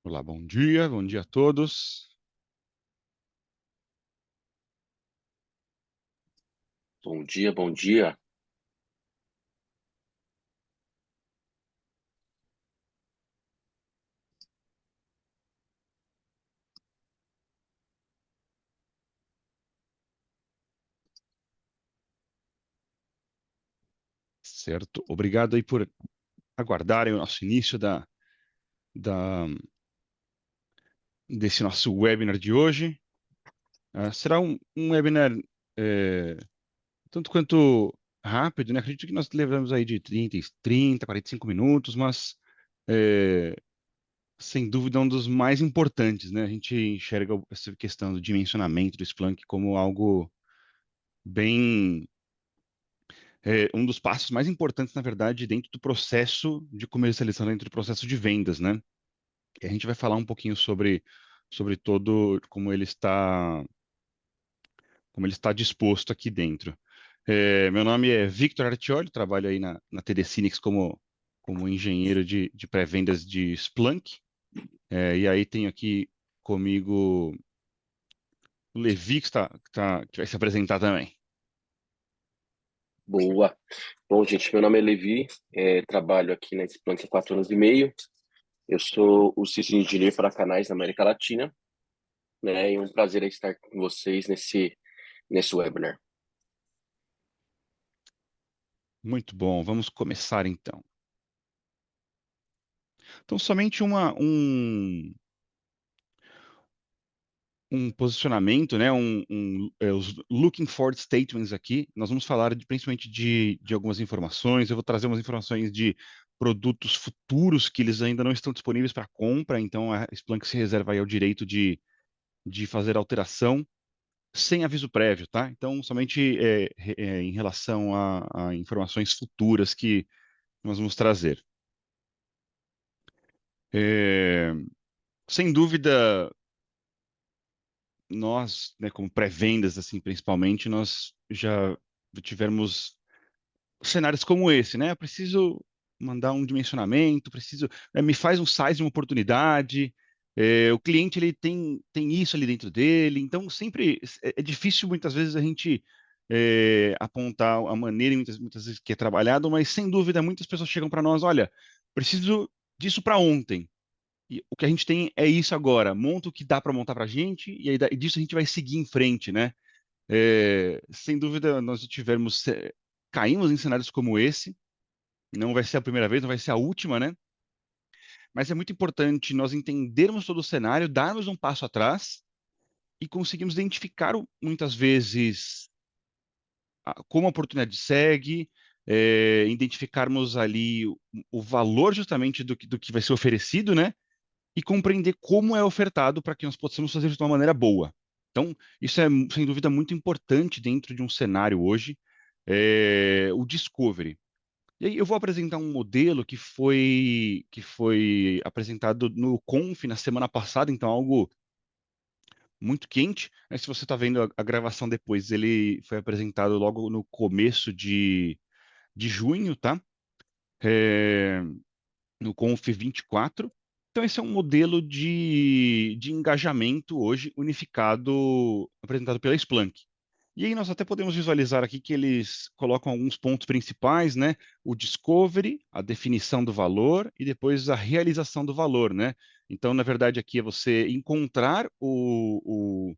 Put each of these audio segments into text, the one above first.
Olá, bom dia a todos. Bom dia, bom dia. Certo? Obrigado aí por aguardarem o nosso início da, desse nosso webinar de hoje. Será um webinar eh, tanto quanto rápido, né? Acredito que nós levamos aí de 45 minutos, mas eh, sem dúvida um dos mais importantes, né? A gente enxerga essa questão do dimensionamento do Splunk como algo bem um dos passos mais importantes, na verdade, dentro do processo de comercialização, dentro do processo de vendas, né? E a gente vai falar um pouquinho sobre todo como ele está disposto aqui dentro. Meu nome é Victor Artioli, trabalho aí na TD Synnex como engenheiro de pré-vendas de Splunk. E aí tenho aqui comigo o Levi, que vai se apresentar também. Boa. Bom, gente, meu nome é Levi, trabalho aqui na Splunk há 4 anos e meio. Eu sou o System Engineer para canais na América Latina, né? E é um prazer estar com vocês nesse webinar. Muito bom, vamos começar então. Então, somente um posicionamento, né, os looking forward statements aqui. Nós vamos falar principalmente de algumas informações. Eu vou trazer umas informações de produtos futuros que eles ainda não estão disponíveis para compra, então a Splunk se reserva aí ao direito de fazer alteração sem aviso prévio, tá? Então, somente em relação a informações futuras que nós vamos trazer. É, sem dúvida, nós, né, como pré-vendas, assim, principalmente, nós já tivemos cenários como esse, né? Eu preciso mandar um dimensionamento, me faz um size de uma oportunidade, o cliente ele tem isso ali dentro dele, então sempre é difícil muitas vezes a gente apontar a maneira muitas vezes que é trabalhado, mas sem dúvida muitas pessoas chegam para nós, olha, preciso disso para ontem. E o que a gente tem é isso agora. Monta o que dá para montar para a gente e aí disso a gente vai seguir em frente, né? Sem dúvida, nós caímos em cenários como esse. Não vai ser a primeira vez, não vai ser a última, né? Mas é muito importante nós entendermos todo o cenário, darmos um passo atrás e conseguirmos identificar muitas vezes como a oportunidade segue, identificarmos ali o valor justamente do que vai ser oferecido, né? E compreender como é ofertado para que nós possamos fazer isso de uma maneira boa. Então, isso é, sem dúvida, muito importante dentro de um cenário hoje, o discovery. E aí eu vou apresentar um modelo que foi apresentado no Conf na semana passada, então algo muito quente. Mas se você está vendo a gravação depois, ele foi apresentado logo no começo de junho, tá? É, no Conf 24. Então, esse é um modelo de engajamento hoje unificado, apresentado pela Splunk. E aí nós até podemos visualizar aqui que eles colocam alguns pontos principais, né? O discovery, a definição do valor e depois a realização do valor, né? Então, na verdade, aqui é você encontrar o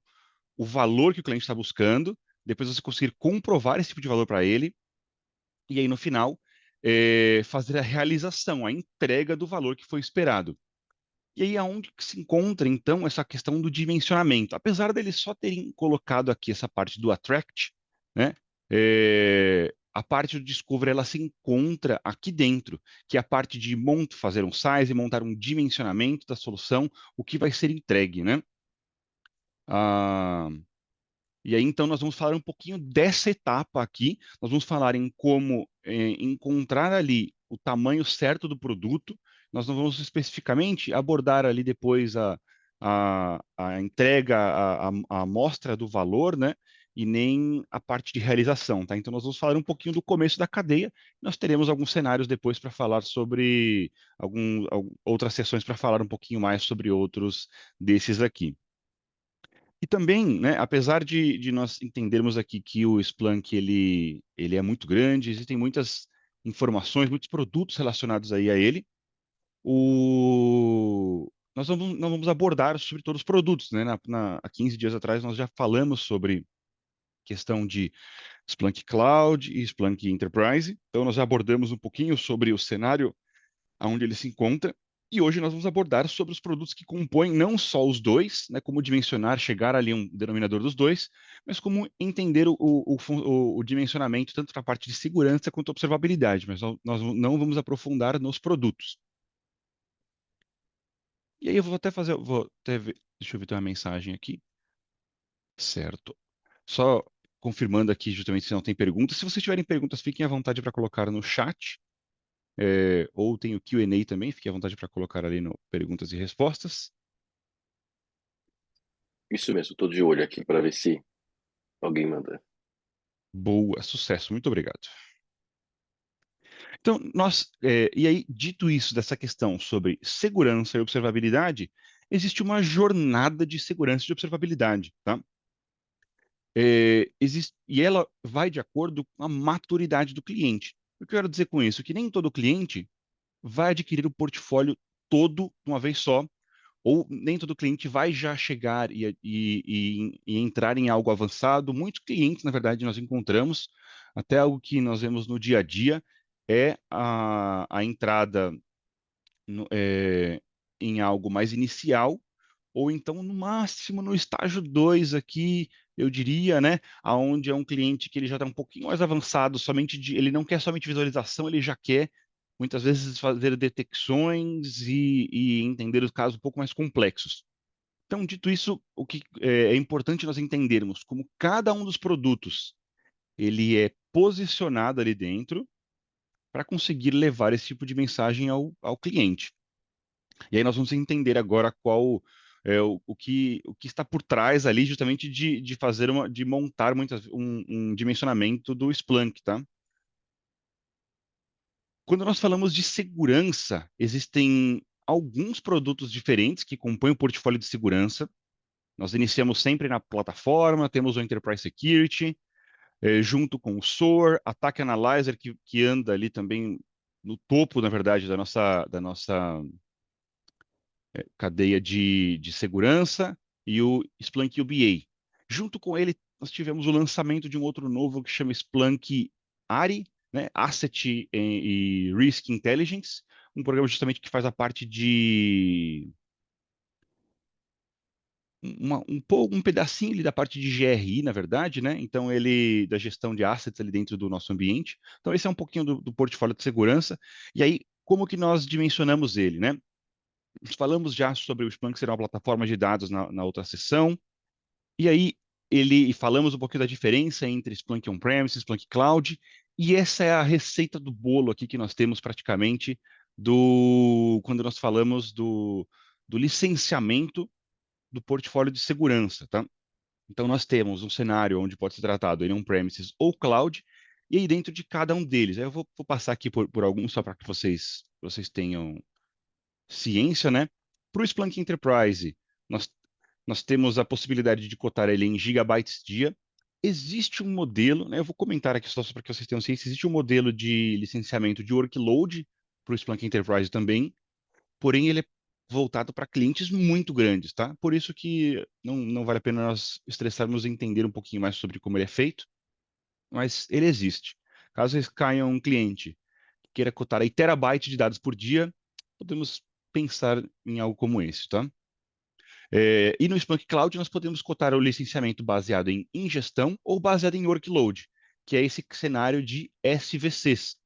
valor que o cliente está buscando, depois você conseguir comprovar esse tipo de valor para ele, e aí no final fazer a realização, a entrega do valor que foi esperado. E aí aonde que se encontra, então, essa questão do dimensionamento? Apesar deles só terem colocado aqui essa parte do attract, né? A parte do discovery, ela se encontra aqui dentro, que é a parte de fazer um size, montar um dimensionamento da solução, o que vai ser entregue, né? Ah, e aí, então, nós vamos falar um pouquinho dessa etapa aqui. Nós vamos falar em como encontrar ali o tamanho certo do produto. Nós não vamos especificamente abordar ali depois a entrega, a amostra do valor, né? e nem a parte de realização, tá? Então nós vamos falar um pouquinho do começo da cadeia. Nós teremos alguns cenários depois para falar sobre outras sessões para falar um pouquinho mais sobre outros desses aqui. E também, né, apesar de nós entendermos aqui que o Splunk ele é muito grande, existem muitas informações, muitos produtos relacionados aí a ele, nós vamos abordar sobre todos os produtos, né? Há 15 dias atrás nós já falamos sobre questão de Splunk Cloud e Splunk Enterprise. Então nós já abordamos um pouquinho sobre o cenário onde ele se encontra. E hoje nós vamos abordar sobre os produtos que compõem não só os dois, né, como dimensionar, chegar ali a um denominador dos dois, mas como entender o dimensionamento tanto na parte de segurança quanto observabilidade. Mas nós não vamos aprofundar nos produtos. E aí eu vou até fazer, deixa eu ver, tem uma mensagem aqui. Certo. Só confirmando aqui justamente se não tem perguntas. Se vocês tiverem perguntas, fiquem à vontade para colocar no chat. Ou tem o Q&A também, fiquem à vontade para colocar ali no perguntas e respostas. Isso mesmo, estou de olho aqui para ver se alguém manda. Boa, sucesso, muito obrigado. Então, e aí, dito isso, dessa questão sobre segurança e observabilidade, existe uma jornada de segurança e de observabilidade, tá? E ela vai de acordo com a maturidade do cliente. O que eu quero dizer com isso? Que nem todo cliente vai adquirir o portfólio todo de uma vez só, ou nem todo cliente vai já chegar e entrar em algo avançado. Muitos clientes, na verdade, nós encontramos, até algo que nós vemos no dia a dia, é a entrada em algo mais inicial, ou então, no máximo, no estágio 2 aqui, eu diria, né, aonde é um cliente que ele já está um pouquinho mais avançado, ele não quer somente visualização, ele já quer, muitas vezes, fazer detecções e entender os casos um pouco mais complexos. Então, dito isso, o que é importante nós entendermos como cada um dos produtos ele é posicionado ali dentro para conseguir levar esse tipo de mensagem ao cliente. E aí nós vamos entender agora qual o que está por trás ali justamente de fazer de montar um dimensionamento do Splunk, tá? Quando nós falamos de segurança, existem alguns produtos diferentes que compõem o portfólio de segurança. Nós iniciamos sempre na plataforma, temos o Enterprise Security, junto com o SOAR, Attack Analyzer, que anda ali também no topo, na verdade, da nossa cadeia de segurança, e o Splunk UBA. Junto com ele, nós tivemos o lançamento de um outro novo que chama Splunk ARI, né, Asset e Risk Intelligence, um programa justamente que faz a parte de um pedacinho ali da parte de GRI, na verdade, né? Então, ele, da gestão de assets ali dentro do nosso ambiente. Então, esse é um pouquinho do portfólio de segurança. E aí, como que nós dimensionamos ele, né? Falamos já sobre o Splunk ser uma plataforma de dados na outra sessão. E aí, falamos um pouquinho da diferença entre Splunk On-Premise e Splunk Cloud. E essa é a receita do bolo aqui que nós temos praticamente quando nós falamos do licenciamento do portfólio de segurança, tá? Então, nós temos um cenário onde pode ser tratado em on-premises ou cloud, e aí dentro de cada um deles. Aí eu vou passar aqui por alguns só para que vocês tenham ciência, né? Para o Splunk Enterprise, nós, nós temos a possibilidade de cotar ele em gigabytes dia. Existe um modelo, né? Eu vou comentar aqui só para que vocês tenham ciência, existe um modelo de licenciamento de workload para o Splunk Enterprise também, porém ele é voltado para clientes muito grandes, tá? Por isso que não vale a pena nós estressarmos em entender um pouquinho mais sobre como ele é feito, mas ele existe. Caso caia um cliente que queira cotar aí terabyte de dados por dia, podemos pensar em algo como esse, tá? E no Splunk Cloud nós podemos cotar o licenciamento baseado em ingestão ou baseado em workload, que é esse cenário de SVCs.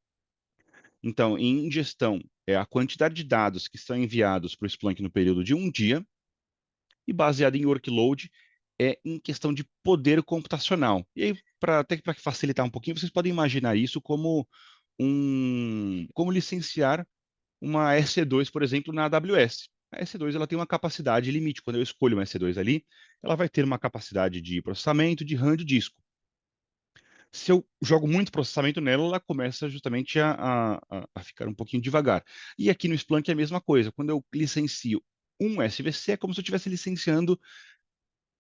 Então, em ingestão, é a quantidade de dados que são enviados para o Splunk no período de um dia, e baseado em workload, é em questão de poder computacional. E aí, até para facilitar um pouquinho, vocês podem imaginar isso como licenciar uma EC2, por exemplo, na AWS. A EC2 ela tem uma capacidade limite. Quando eu escolho uma EC2 ali, ela vai ter uma capacidade de processamento, de RAM, de disco. Se eu jogo muito processamento nela, ela começa justamente a ficar um pouquinho devagar. E aqui no Splunk é a mesma coisa. Quando eu licencio um SVC, é como se eu estivesse licenciando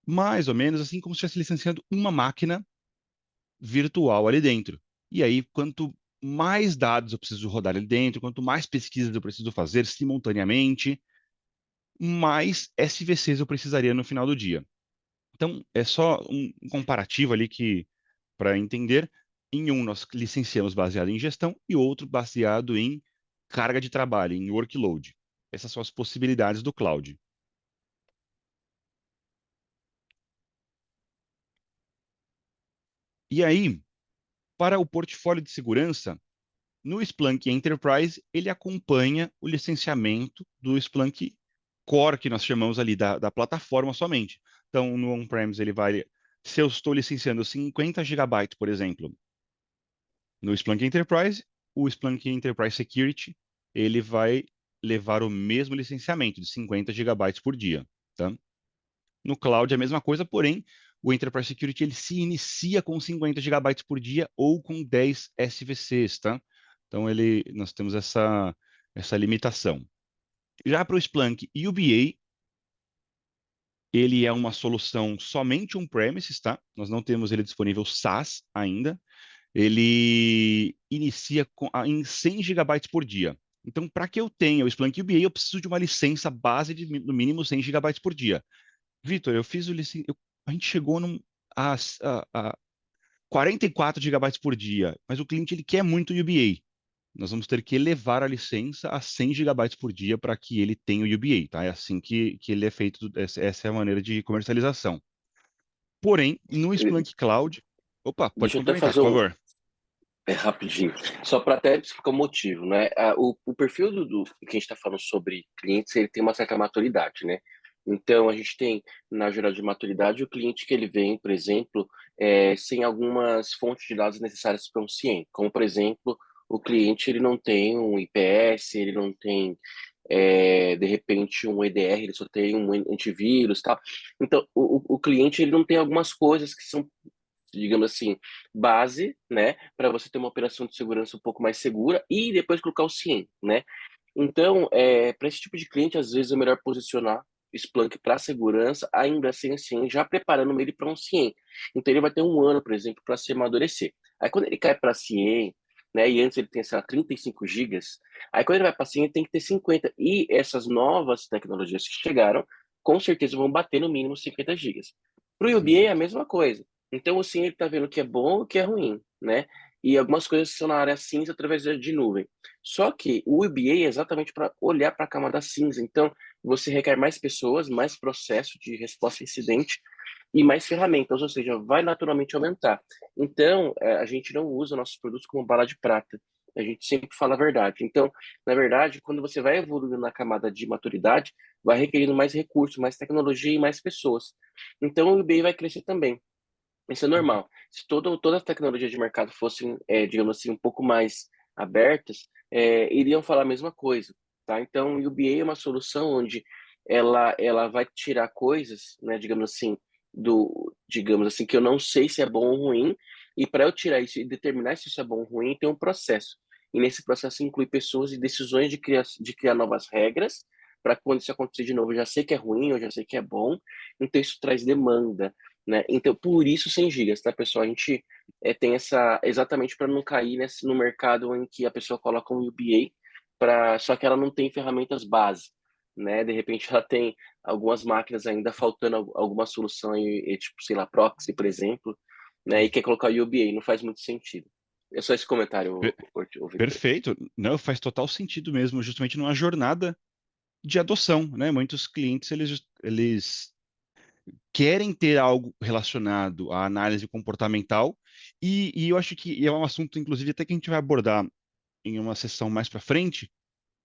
mais ou menos assim como se estivesse licenciando uma máquina virtual ali dentro. E aí, quanto mais dados eu preciso rodar ali dentro, quanto mais pesquisas eu preciso fazer simultaneamente, mais SVCs eu precisaria no final do dia. Então, é só um comparativo ali que, para entender, em um nós licenciamos baseado em gestão e outro baseado em carga de trabalho, em workload. Essas são as possibilidades do cloud. E aí, para o portfólio de segurança, no Splunk Enterprise, ele acompanha o licenciamento do Splunk Core, que nós chamamos ali da plataforma somente. Então, no on-premise, ele vai. Se eu estou licenciando 50 gigabytes, por exemplo, no Splunk Enterprise, o Splunk Enterprise Security, ele vai levar o mesmo licenciamento de 50 gigabytes por dia, tá? No cloud é a mesma coisa, porém, o Enterprise Security ele se inicia com 50 gigabytes por dia ou com 10 SVCs, tá? Então nós temos essa limitação. Já para o Splunk UBA, ele é uma solução somente on-premises, tá? Nós não temos ele disponível SaaS ainda. Ele inicia em 100 gigabytes por dia. Então, para que eu tenha o Splunk UBA, eu preciso de uma licença base de no mínimo 100 gigabytes por dia. Vitor, eu fiz o a gente chegou a 44 gigabytes por dia, mas o cliente ele quer muito UBA. Nós vamos ter que elevar a licença a 100 gigabytes por dia para que ele tenha o UBA, tá? É assim que ele é feito, essa é a maneira de comercialização. Porém, no Splunk Cloud, opa, pode Deixa eu até complementar, fazer por um, favor. rapidinho, só para até explicar o motivo, né? O perfil do que a gente está falando sobre clientes, ele tem uma certa maturidade, né? Então, a gente tem, na jornada de maturidade, o cliente que ele vem, por exemplo, sem algumas fontes de dados necessárias para um CIEM, como, por exemplo, o cliente ele não tem um IPS, ele não tem, de repente, um EDR, ele só tem um antivírus, tal. Então, o cliente ele não tem algumas coisas que são, digamos assim, base, né, para você ter uma operação de segurança um pouco mais segura e depois colocar o CIEM, né? Então, para esse tipo de cliente, às vezes é melhor posicionar Splunk para segurança, ainda assim, já preparando ele para um CIEM. Então, ele vai ter um ano, por exemplo, para se amadurecer. Aí, quando ele cai para CIEM, né, e antes ele tem, sei lá, 35 gigas, aí quando ele vai para CIEM, ele tem que ter 50. E essas novas tecnologias que chegaram, com certeza vão bater no mínimo 50 gigas. Para o UBA Uhum. é a mesma coisa. Então, o CIEM ele está vendo o que é bom e o que é ruim, né? E algumas coisas são na área cinza através de nuvem. Só que o EBA é exatamente para olhar para a camada cinza. Então, você requer mais pessoas, mais processo de resposta a incidente e mais ferramentas, ou seja, vai naturalmente aumentar. Então, a gente não usa nossos produtos como bala de prata. A gente sempre fala a verdade. Então, na verdade, quando você vai evoluindo na camada de maturidade, vai requerindo mais recursos, mais tecnologia e mais pessoas. Então, o EBA vai crescer também. Isso é Uhum. normal. Se todas as tecnologias de mercado fossem, digamos assim, um pouco mais abertas, iriam falar a mesma coisa, tá? Então, o UBA é uma solução onde ela vai tirar coisas, né, digamos assim, que eu não sei se é bom ou ruim, e para eu tirar isso e determinar se isso é bom ou ruim, tem um processo. E nesse processo inclui pessoas e decisões de criar novas regras, para quando isso acontecer de novo, eu já sei que é ruim, eu já sei que é bom, então isso traz demanda, né? Então, por isso 100 gigas, tá, pessoal? A gente tem essa, exatamente para não cair no mercado em que a pessoa coloca um UBA, só que ela não tem ferramentas base, né? De repente ela tem algumas máquinas ainda faltando alguma solução, tipo, sei lá, proxy, por exemplo, né? E quer colocar o UBA, não faz muito sentido. É só esse comentário, Per- o Victor. Perfeito. Não, faz total sentido mesmo, justamente numa jornada de adoção, né? Muitos clientes, eles querem ter algo relacionado à análise comportamental e eu acho que é um assunto, inclusive, até que a gente vai abordar em uma sessão mais para frente,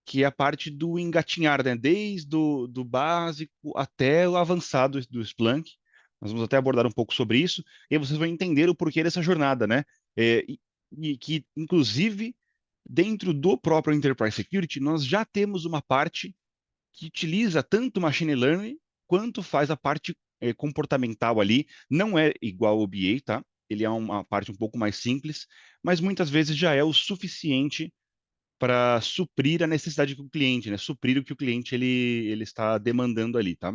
que é a parte do engatinhar, né? Desde do básico até o avançado do Splunk. Nós vamos até abordar um pouco sobre isso, e aí vocês vão entender o porquê dessa jornada, né? E que, inclusive, dentro do próprio Enterprise Security, nós já temos uma parte que utiliza tanto machine learning quanto faz a parte comportamental ali. Não é igual ao BA, tá? ele é uma parte um pouco mais simples, mas muitas vezes já é o suficiente para suprir a necessidade do cliente, né? Suprir o que o cliente ele está demandando ali, tá?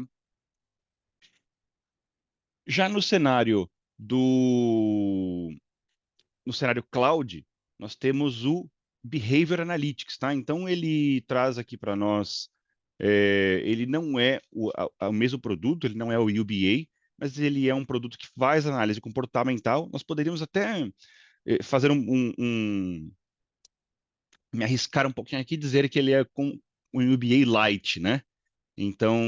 Já do no cenário cloud, nós temos o Behavior Analytics, tá? Então ele traz aqui para nós, ele não é o mesmo produto, ele não é o UBA, mas ele é um produto que faz análise comportamental. Nós poderíamos até fazer me arriscar um pouquinho aqui e dizer que ele é com um UBA Lite, né? Então,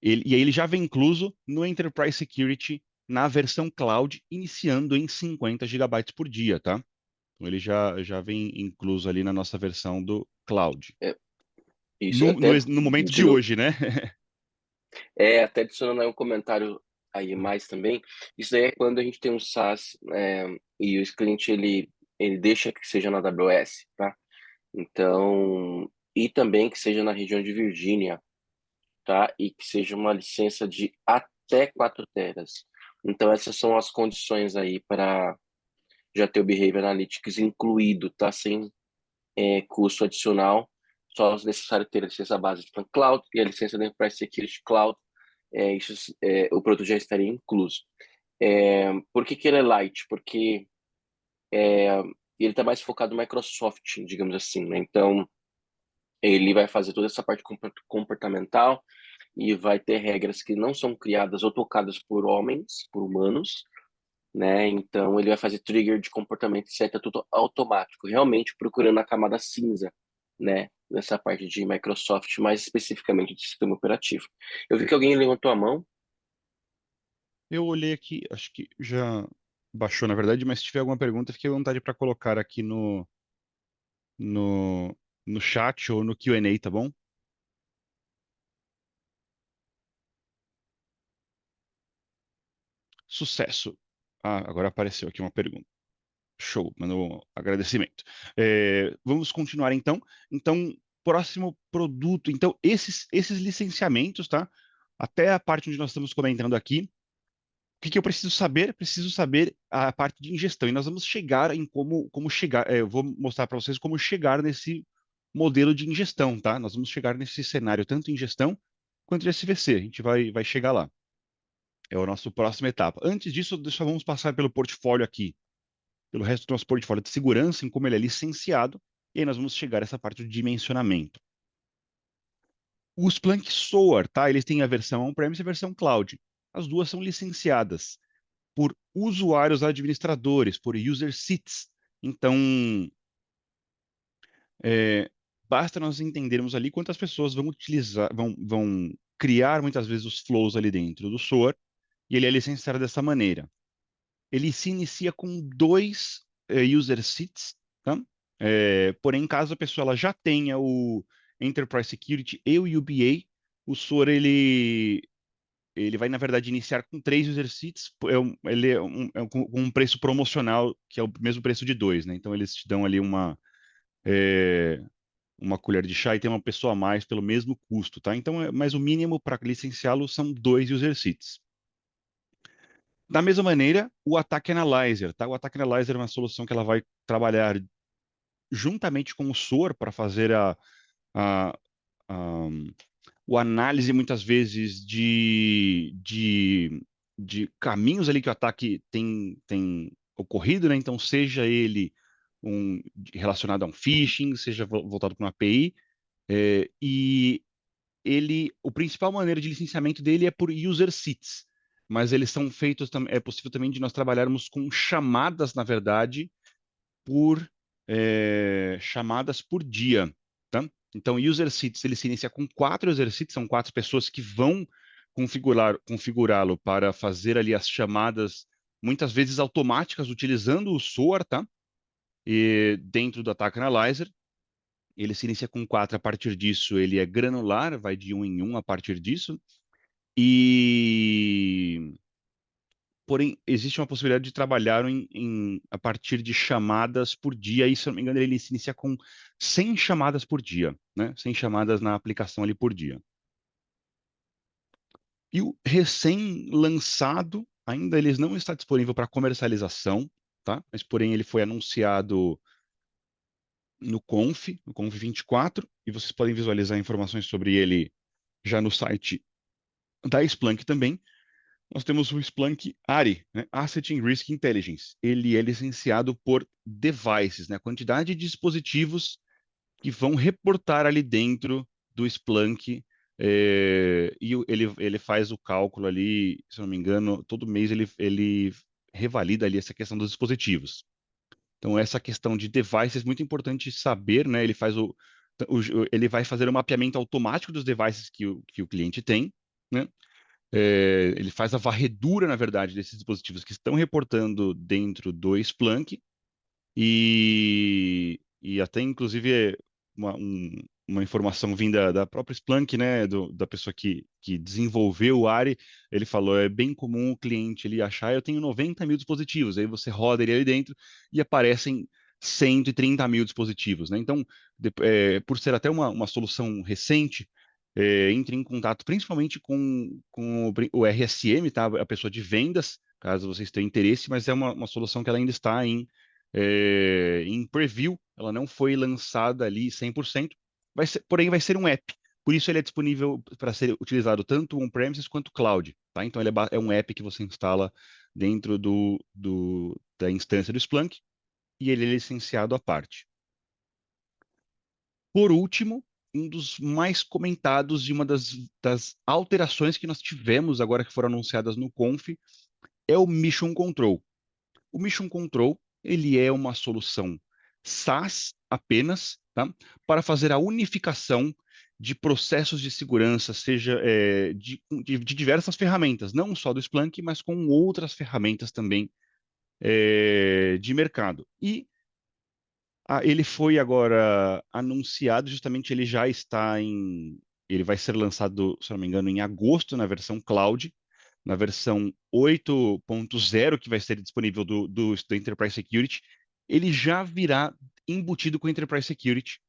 e aí ele já vem incluso no Enterprise Security na versão cloud, iniciando em 50 gigabytes por dia, tá? Então ele já vem incluso ali na nossa versão do cloud. É, isso, até No momento de de novo, hoje, né? até adicionando aí um comentário aí mais também, isso daí é quando a gente tem um SaaS e o cliente ele deixa que seja na AWS, tá? Então, e também que seja na região de Virgínia, tá? E que seja uma licença de até 4 teras. Então, essas são as condições aí para já ter o Behavior Analytics incluído, tá? Sem custo adicional, só é necessário ter a licença base de Plan Cloud e a licença da Enterprise Security Cloud, o produto já estaria incluso. Por que ele é light? Porque ele está mais focado no Microsoft, digamos assim, né? Então, ele vai fazer toda essa parte comportamental e vai ter regras que não são criadas ou tocadas por homens, por humanos, né? Então, ele vai fazer trigger de comportamento, etc, tudo automático, realmente procurando a camada cinza, né? Nessa parte de Microsoft, mais especificamente de sistema operativo. Eu vi que alguém levantou a mão. Eu olhei aqui, acho que já baixou, na verdade, mas se tiver alguma pergunta, fique à vontade para colocar aqui no, no chat ou no Q&A, tá bom? Sucesso. Ah, agora apareceu aqui uma pergunta. Show, mandou um agradecimento. Vamos continuar então. Então, próximo produto. Então, esses licenciamentos, tá? Até a parte onde nós estamos comentando aqui. O que que eu preciso saber? Preciso saber a parte de ingestão. E nós vamos chegar em como chegar. Eu vou mostrar para vocês como chegar nesse modelo de ingestão, tá? Nós vamos chegar nesse cenário, tanto em ingestão quanto de SVC. A gente vai chegar lá. É a nossa próxima etapa. Antes disso, só vamos passar pelo portfólio aqui, pelo resto do nosso portfólio de segurança, em como ele é licenciado, e aí nós vamos chegar a essa parte do dimensionamento. O Splunk SOAR, tá? Eles têm a versão on-premise e a versão cloud. As duas são licenciadas por usuários administradores, por user seats. Então, é, basta nós entendermos ali quantas pessoas vão utilizar, vão criar muitas vezes os flows ali dentro do SOAR, e ele é licenciado dessa maneira. Ele se inicia com dois user seats, tá? Porém, caso a pessoa ela já tenha o Enterprise Security e o UBA, o SOAR ele vai, na verdade, iniciar com três user seats. Ele com um preço promocional, que é o mesmo preço de dois, né? Então, eles te dão ali é, uma colher de chá e tem uma pessoa a mais pelo mesmo custo, tá? Então, mas o mínimo para licenciá-lo são dois user seats. Da mesma maneira, o Attack Analyzer, tá? O Attack Analyzer é uma solução que ela vai trabalhar juntamente com o SOAR para fazer a, a, o análise, muitas vezes, de caminhos ali que o ataque tem ocorrido, né? Então, seja ele relacionado a um phishing, seja voltado para uma API, e o principal maneira de licenciamento dele é por user seats, mas eles são feitos, é possível também de nós trabalharmos com chamadas, na verdade, por chamadas por dia, tá? Então, user seats, ele se inicia com quatro user seats, são quatro pessoas que vão configurá-lo para fazer ali as chamadas, muitas vezes automáticas, utilizando o SOAR, tá? E dentro do Attack Analyzer, ele se inicia com quatro, a partir disso ele é granular, vai de um em um a partir disso, e porém, existe uma possibilidade de trabalhar a partir de chamadas por dia, e se eu não me engano, ele se inicia com 100 chamadas por dia, né? 100 chamadas na aplicação ali por dia. E o recém-lançado Ainda ele não está disponível para comercialização, tá? Mas, porém, ele foi anunciado no Conf 24, e vocês podem visualizar informações sobre ele já no site da Splunk também. Nós temos o Splunk ARI, né? Asset and Risk Intelligence. Ele é licenciado por devices, né? A quantidade de dispositivos que vão reportar ali dentro do Splunk, ele faz o cálculo ali, se eu não me engano, todo mês ele revalida ali essa questão dos dispositivos. Então, essa questão de devices é muito importante saber, né? Ele vai fazer o mapeamento automático dos devices que o cliente tem, né? Ele faz a varredura, na verdade, desses dispositivos que estão reportando dentro do Splunk e até, inclusive, uma informação vinda da própria Splunk, né, da pessoa que desenvolveu o ARI, ele falou, é bem comum o cliente ele achar, eu tenho 90 mil dispositivos, aí você roda ele ali dentro e aparecem 130 mil dispositivos, né? Então, por ser até uma solução recente, entre em contato principalmente com o RSM, tá? A pessoa de vendas, caso vocês tenham interesse, mas é uma solução que ela ainda está em preview, ela não foi lançada ali 100%, porém vai ser um app. Por isso ele é disponível para ser utilizado tanto on-premises quanto cloud, tá? Então ele é um app que você instala dentro da instância do Splunk e ele é licenciado à parte. Por último, um dos mais comentados e uma das alterações que nós tivemos agora que foram anunciadas no Conf é o Mission Control. O Mission Control, ele é uma solução SaaS apenas, tá? Para fazer a unificação de processos de segurança, seja de diversas ferramentas, não só do Splunk, mas com outras ferramentas também de mercado. E ele foi agora anunciado, justamente ele já está ele vai ser lançado, se não me engano, em agosto na versão cloud, na versão 8.0, que vai ser disponível do Enterprise Security, ele já virá embutido com o Enterprise Security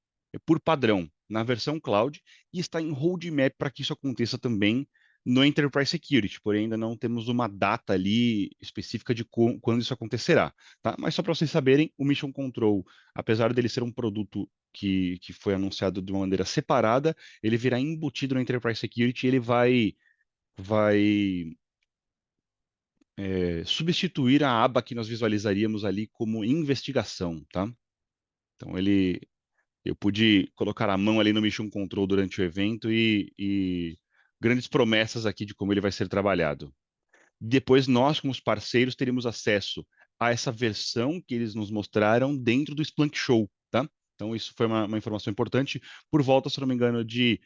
por padrão na versão cloud e está em roadmap para que isso aconteça também no Enterprise Security, porém ainda não temos uma data ali específica de quando isso acontecerá, tá? Mas só para vocês saberem, o Mission Control, apesar dele ser um produto que foi anunciado de uma maneira separada, ele virá embutido no Enterprise Security e ele vai substituir a aba que nós visualizaríamos ali como investigação, tá? Então eu pude colocar a mão ali no Mission Control durante o evento e grandes promessas aqui de como ele vai ser trabalhado. Depois nós, como os parceiros, teremos acesso a essa versão que eles nos mostraram dentro do Splunk Show, tá? Então isso foi uma informação importante. Por volta, se não me engano, de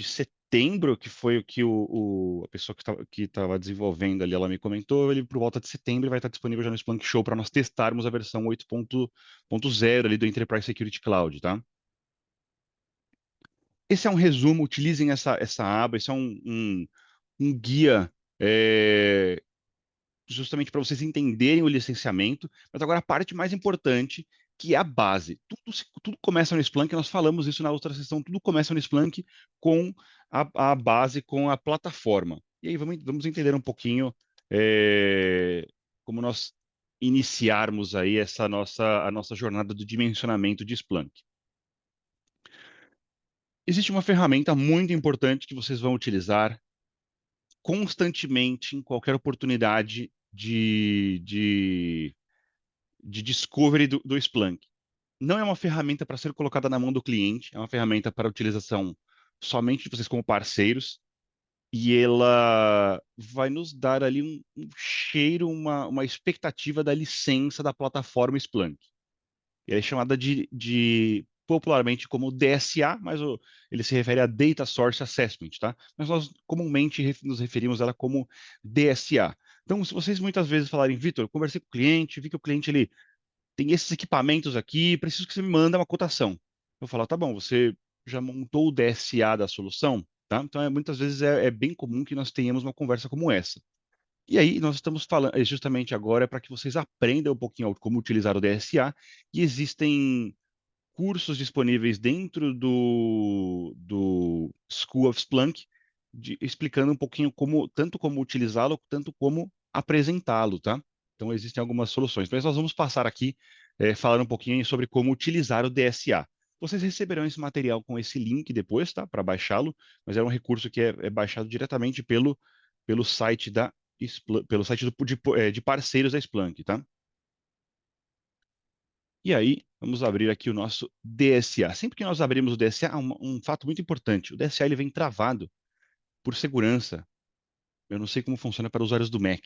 setembro, que foi o que a pessoa que estava desenvolvendo ali, ela me comentou, ele por volta de setembro vai estar disponível já no Splunk Show para nós testarmos a versão 8.0 ali do Enterprise Security Cloud, tá? Esse é um resumo, utilizem essa aba, esse é um guia justamente para vocês entenderem o licenciamento, mas agora a parte mais importante, que é a base. Tudo começa no Splunk, nós falamos isso na outra sessão, tudo começa no Splunk com a base, com a plataforma. E aí vamos entender um pouquinho como nós iniciarmos aí a nossa jornada do dimensionamento de Splunk. Existe uma ferramenta muito importante que vocês vão utilizar constantemente em qualquer oportunidade de discovery do Splunk. Não é uma ferramenta para ser colocada na mão do cliente, é uma ferramenta para utilização somente de vocês como parceiros, e ela vai nos dar ali um cheiro, uma expectativa da licença da plataforma Splunk. Ela é chamada popularmente como DSA, mas ele se refere a Data Source Assessment, tá? Mas nós comumente nos referimos a ela como DSA. Então, se vocês muitas vezes falarem, Vitor, eu conversei com o cliente, vi que o cliente ele tem esses equipamentos aqui, preciso que você me manda uma cotação. Eu vou falar, tá bom, você já montou o DSA da solução? Tá? Então, muitas vezes é bem comum que nós tenhamos uma conversa como essa. E aí, nós estamos falando justamente agora para que vocês aprendam um pouquinho como utilizar o DSA, e existem cursos disponíveis dentro do School of Splunk, explicando um pouquinho tanto como utilizá-lo, tanto como apresentá-lo, tá? Então, existem algumas soluções. Mas nós vamos passar aqui, falar um pouquinho sobre como utilizar o DSA. Vocês receberão esse material com esse link depois, tá? Para baixá-lo, mas é um recurso que é baixado diretamente pelo site pelo site de parceiros da Splunk, tá? E aí, vamos abrir aqui o nosso DSA. Sempre que nós abrimos o DSA, há um fato muito importante. O DSA ele vem travado por segurança. Eu não sei como funciona para usuários do Mac,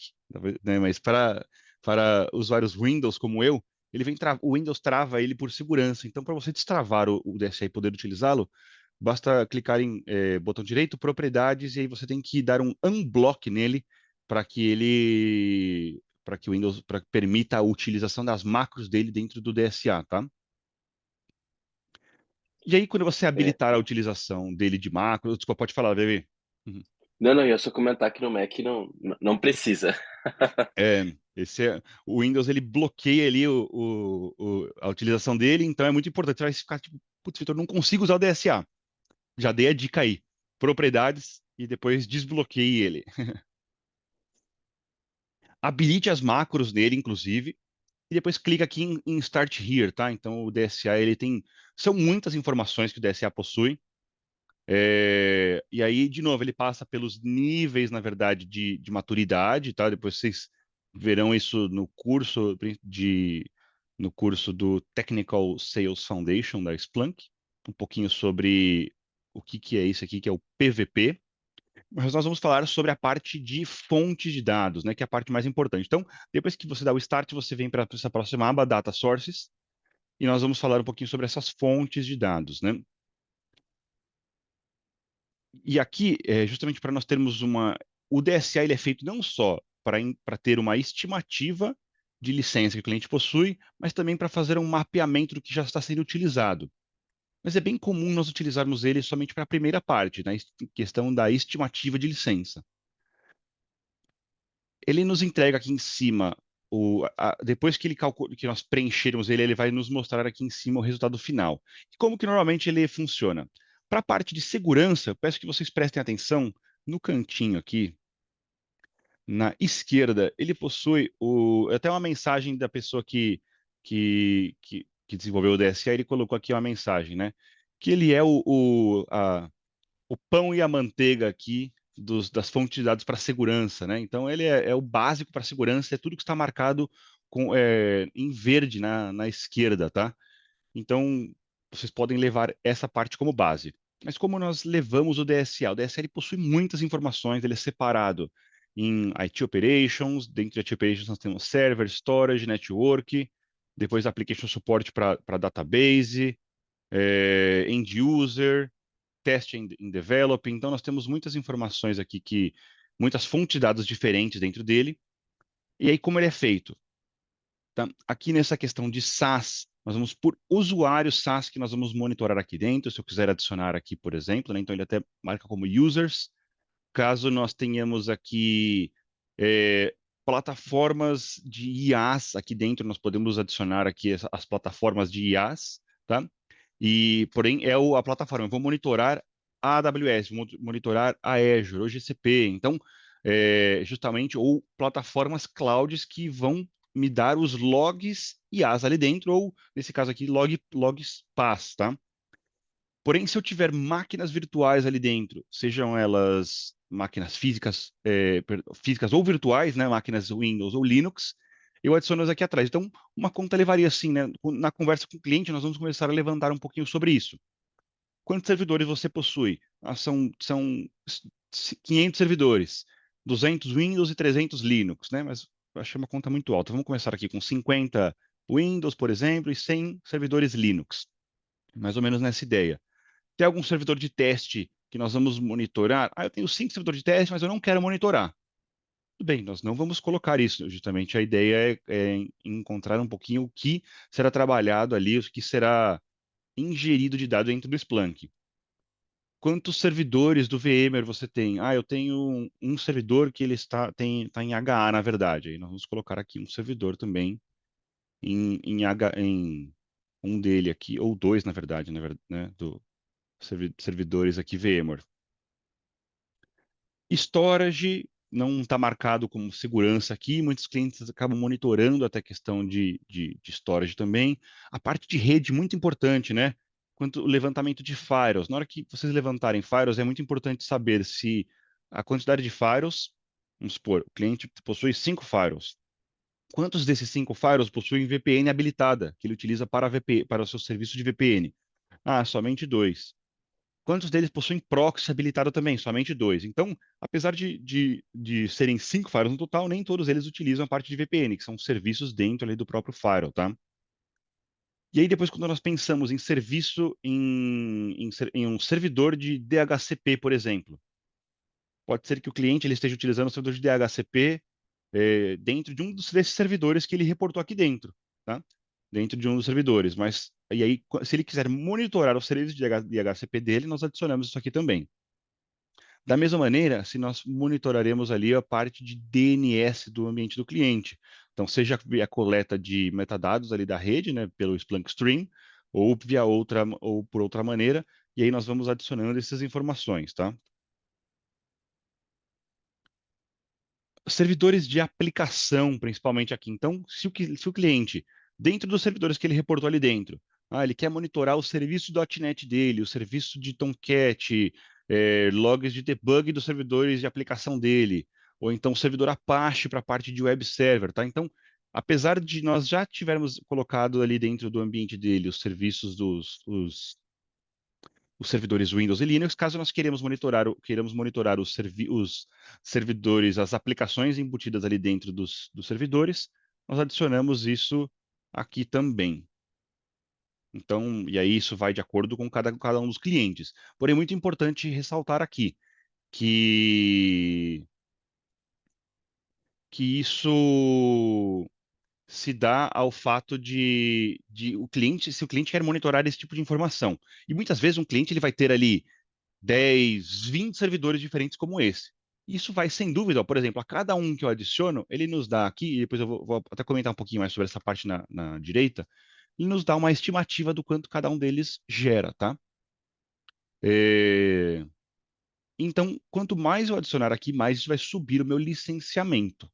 né, mas para usuários Windows como eu, o Windows trava ele por segurança. Então, para você destravar o DSA e poder utilizá-lo, basta clicar em botão direito, propriedades, e aí você tem que dar um unblock nele para que o Windows permita a utilização das macros dele dentro do DSA, tá? E aí, quando você É. habilitar a utilização dele de macro, desculpa, pode falar, bebê. Uhum. Não, não, eu só comentar que no Mac não precisa. O Windows ele bloqueia ali a utilização dele, então é muito importante. Você vai ficar tipo, putz, Vitor, não consigo usar o DSA. Já dei a dica aí. Propriedades e depois desbloqueie ele. Habilite as macros nele, inclusive, e depois clica aqui em Start Here, tá? Então o DSA ele tem. São muitas informações que o DSA possui. E aí, de novo, ele passa pelos níveis, na verdade, de maturidade, tá? Depois vocês verão isso no curso do Technical Sales Foundation da Splunk, um pouquinho sobre o que é isso aqui, que é o PVP. Mas nós vamos falar sobre a parte de fontes de dados, né? Que é a parte mais importante. Então, depois que você dá o start, você vem para essa próxima aba, Data Sources, e nós vamos falar um pouquinho sobre essas fontes de dados, né? E aqui, justamente para nós termos uma. O DSA ele é feito não só para ter uma estimativa de licença que o cliente possui, mas também para fazer um mapeamento do que já está sendo utilizado. Mas é bem comum nós utilizarmos ele somente para a primeira parte, na questão da estimativa de licença. Ele nos entrega aqui em cima, depois que que nós preenchermos ele, ele vai nos mostrar aqui em cima o resultado final. E como que normalmente ele funciona? Para a parte de segurança, eu peço que vocês prestem atenção no cantinho aqui, na esquerda, ele possui até uma mensagem da pessoa que desenvolveu o DSA, ele colocou aqui uma mensagem, né? Que ele é o pão e a manteiga aqui das fontes de dados para segurança, né? Então ele é o básico para segurança, é tudo que está marcado em verde na esquerda, tá? Então vocês podem levar essa parte como base. Mas como nós levamos o DSA ele possui muitas informações, ele é separado em IT Operations, dentro de IT Operations nós temos Server, Storage, Network, depois Application Support para Database, End User, Test in Developing. Então, nós temos muitas informações aqui, muitas fontes de dados diferentes dentro dele. E aí, como ele é feito? Tá? Aqui nessa questão de SaaS, nós vamos por usuários SaaS que nós vamos monitorar aqui dentro. Se eu quiser adicionar aqui, por exemplo, né? Então ele até marca como users. Caso nós tenhamos aqui plataformas de IaaS aqui dentro, nós podemos adicionar aqui as plataformas de IaaS, tá? E, porém, a plataforma. Eu vou monitorar a AWS, vou monitorar a Azure, o GCP. Então, justamente, ou plataformas clouds que vão me dar os logs IaaS ali dentro, ou, nesse caso aqui, logs PaaS, tá? Porém, se eu tiver máquinas virtuais ali dentro, sejam elas máquinas físicas ou virtuais, né, máquinas Windows ou Linux, eu adiciono as aqui atrás. Então, uma conta levaria assim, né? Na conversa com o cliente, nós vamos começar a levantar um pouquinho sobre isso. Quantos servidores você possui? São 500 servidores, 200 Windows e 300 Linux, né? Mas eu achei uma conta muito alta. Vamos começar aqui com 50 Windows, por exemplo, e 100 servidores Linux. Mais ou menos nessa ideia. Tem algum servidor de teste que nós vamos monitorar? Eu tenho 5 servidores de teste, mas eu não quero monitorar. Tudo bem, nós não vamos colocar isso. Justamente a ideia é encontrar um pouquinho o que será trabalhado ali, o que será ingerido de dado dentro do Splunk. Quantos servidores do VMware você tem? Eu tenho um servidor que ele está em HA, na verdade. Aí nós vamos colocar aqui um servidor também em um dele aqui, ou dois, na verdade, né, servidores aqui VMware. Storage, não está marcado como segurança aqui, muitos clientes acabam monitorando até questão de storage também. A parte de rede, muito importante, né? Quanto o levantamento de firewalls. Na hora que vocês levantarem firewalls, é muito importante saber se a quantidade de firewalls, vamos supor, o cliente possui 5 firewalls. Quantos desses 5 firewalls possuem VPN habilitada, que ele utiliza para, para o seu serviço de VPN? Ah, somente 2. Quantos deles possuem proxy habilitado também? Somente 2. Então, apesar de serem 5 firewalls no total, nem todos eles utilizam a parte de VPN, que são serviços dentro ali do próprio firewall, tá? E aí, depois, quando nós pensamos em serviço em um servidor de DHCP, por exemplo, pode ser que o cliente ele esteja utilizando o servidor de DHCP dentro de um desses servidores que ele reportou aqui dentro, tá? Dentro de um dos servidores. Mas, e aí, se ele quiser monitorar o serviço de DHCP dele, nós adicionamos isso aqui também. Da mesma maneira, se nós monitoraremos ali a parte de DNS do ambiente do cliente. Então, seja via coleta de metadados ali da rede, né, pelo Splunk Stream, ou via outra, ou por outra maneira, e aí nós vamos adicionando essas informações, tá? Servidores de aplicação, principalmente aqui. Então, se o cliente, dentro dos servidores que ele reportou ali dentro, ele quer monitorar o serviço .NET dele, o serviço de Tomcat, logs de debug dos servidores de aplicação dele, ou então o servidor Apache para a parte de web server, tá? Então, apesar de nós já tivermos colocado ali dentro do ambiente dele os serviços os servidores Windows e Linux, caso nós queiramos monitorar os servidores, as aplicações embutidas ali dentro dos servidores, nós adicionamos isso aqui também. Então, e aí isso vai de acordo com cada um dos clientes. Porém, muito importante ressaltar aqui que, que isso se dá ao fato de o cliente, se o cliente quer monitorar esse tipo de informação. E muitas vezes um cliente ele vai ter ali 10, 20 servidores diferentes como esse. Isso vai, sem dúvida, ó, por exemplo, a cada um que eu adiciono, ele nos dá aqui, e depois eu vou até comentar um pouquinho mais sobre essa parte na direita, ele nos dá uma estimativa do quanto cada um deles gera, tá? É, Então, quanto mais eu adicionar aqui, mais isso vai subir o meu licenciamento.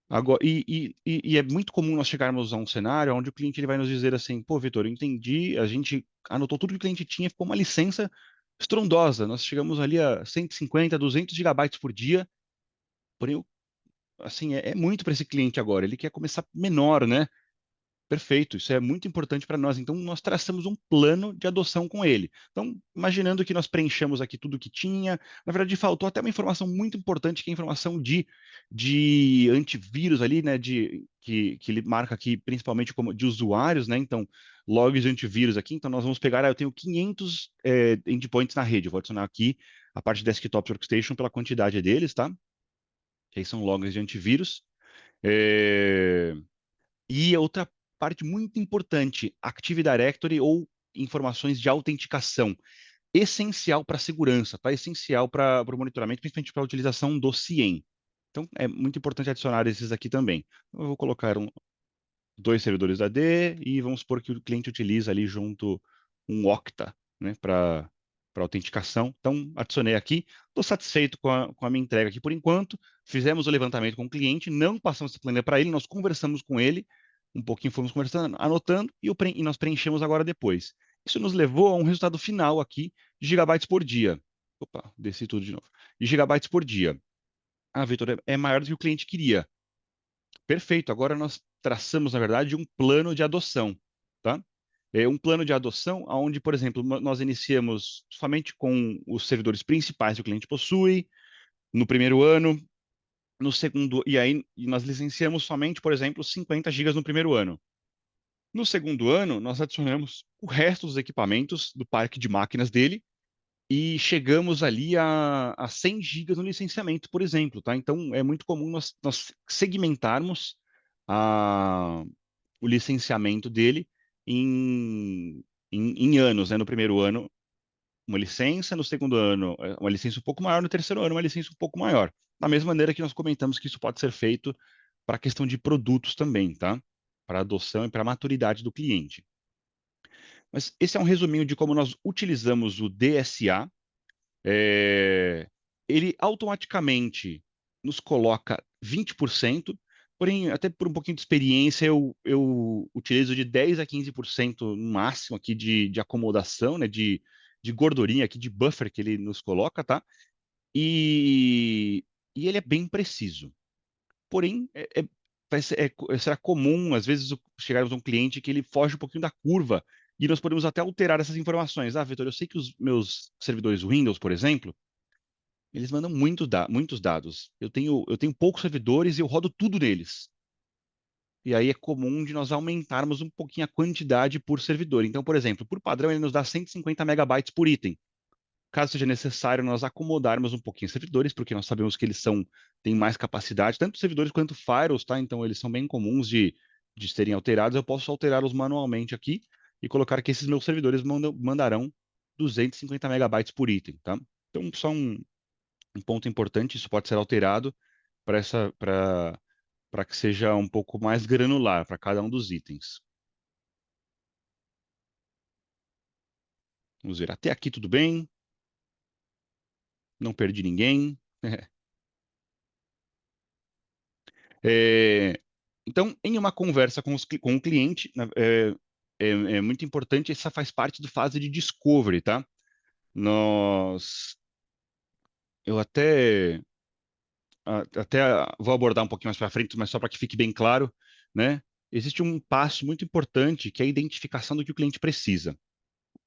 Agora, e é muito comum nós chegarmos a um cenário onde o cliente ele vai nos dizer assim, pô, Vitor, eu entendi, a gente anotou tudo que o cliente tinha, ficou uma licença estrondosa. Nós chegamos ali a 150, 200 gigabytes por dia, porém, assim, é muito para esse cliente agora. Ele quer começar menor, né? Perfeito, isso é muito importante para nós. Então, nós traçamos um plano de adoção com ele. Então, imaginando que nós preenchamos aqui tudo que tinha, na verdade, faltou até uma informação muito importante, que é a informação de antivírus ali, né? Que ele marca aqui principalmente como de usuários, né? Então, logs de antivírus aqui. Então, nós vamos pegar, eu tenho 500 endpoints na rede. Eu vou adicionar aqui a parte de desktop workstation pela quantidade deles, tá? Que aí são logs de antivírus. É, E outra parte muito importante, Active Directory ou informações de autenticação. Essencial para a segurança, tá? Essencial para o monitoramento, principalmente para a utilização do CIEM. Então, é muito importante adicionar esses aqui também. Eu vou colocar 2 servidores da D e vamos supor que o cliente utiliza ali junto um Okta, né, para autenticação. Então, adicionei aqui. Estou satisfeito com a minha entrega aqui por enquanto. Fizemos o levantamento com o cliente, não passamos esse planner para ele, nós conversamos com ele, um pouquinho fomos conversando, anotando e nós preenchemos agora depois. Isso nos levou a um resultado final aqui de gigabytes por dia. Opa, desci tudo de novo. De gigabytes por dia. Ah, Vitor, é maior do que o cliente queria. Perfeito. Agora nós traçamos, na verdade, um plano de adoção, tá? É um plano de adoção onde, por exemplo, nós iniciamos somente com os servidores principais que o cliente possui no primeiro ano, no segundo, e nós licenciamos somente, por exemplo, 50 gigas no primeiro ano. No segundo ano, nós adicionamos o resto dos equipamentos do parque de máquinas dele e chegamos ali a 100 gigas no licenciamento, por exemplo, tá? Então, é muito comum nós segmentarmos a, o licenciamento dele em anos, né? No primeiro ano, uma licença, no segundo ano, uma licença um pouco maior, no terceiro ano, uma licença um pouco maior. Da mesma maneira que nós comentamos que isso pode ser feito para a questão de produtos também, tá? Para adoção e para a maturidade do cliente. Mas esse é um resuminho de como nós utilizamos o DSA. Ele automaticamente nos coloca 20%, porém, até por um pouquinho de experiência, eu utilizo de 10 a 15% no máximo aqui de acomodação, né, de gordurinha aqui, de buffer que ele nos coloca, tá? E, e ele é bem preciso. Porém, será comum, às vezes, chegarmos a um cliente que ele foge um pouquinho da curva e nós podemos até alterar essas informações. Ah, Vitor, eu sei que os meus servidores Windows, por exemplo, eles mandam muitos dados. Eu tenho poucos servidores e eu rodo tudo neles. E aí é comum de nós aumentarmos um pouquinho a quantidade por servidor. Então, por exemplo, por padrão, ele nos dá 150 megabytes por item. Caso seja necessário, nós acomodarmos um pouquinho os servidores, porque nós sabemos que têm mais capacidade, tanto servidores quanto firewalls, tá? Então, eles são bem comuns de serem alterados. Eu posso alterá-los manualmente aqui e colocar que esses meus servidores mandarão 250 megabytes por item, tá? Então, só um ponto importante, isso pode ser alterado para que seja um pouco mais granular para cada um dos itens. Vamos ver, até aqui tudo bem? Não perdi ninguém? É, então, em uma conversa com o cliente, é muito importante, essa faz parte da fase de discovery, tá? Nós, eu até vou abordar um pouquinho mais para frente, mas só para que fique bem claro, né? Existe um passo muito importante que é a identificação do que o cliente precisa.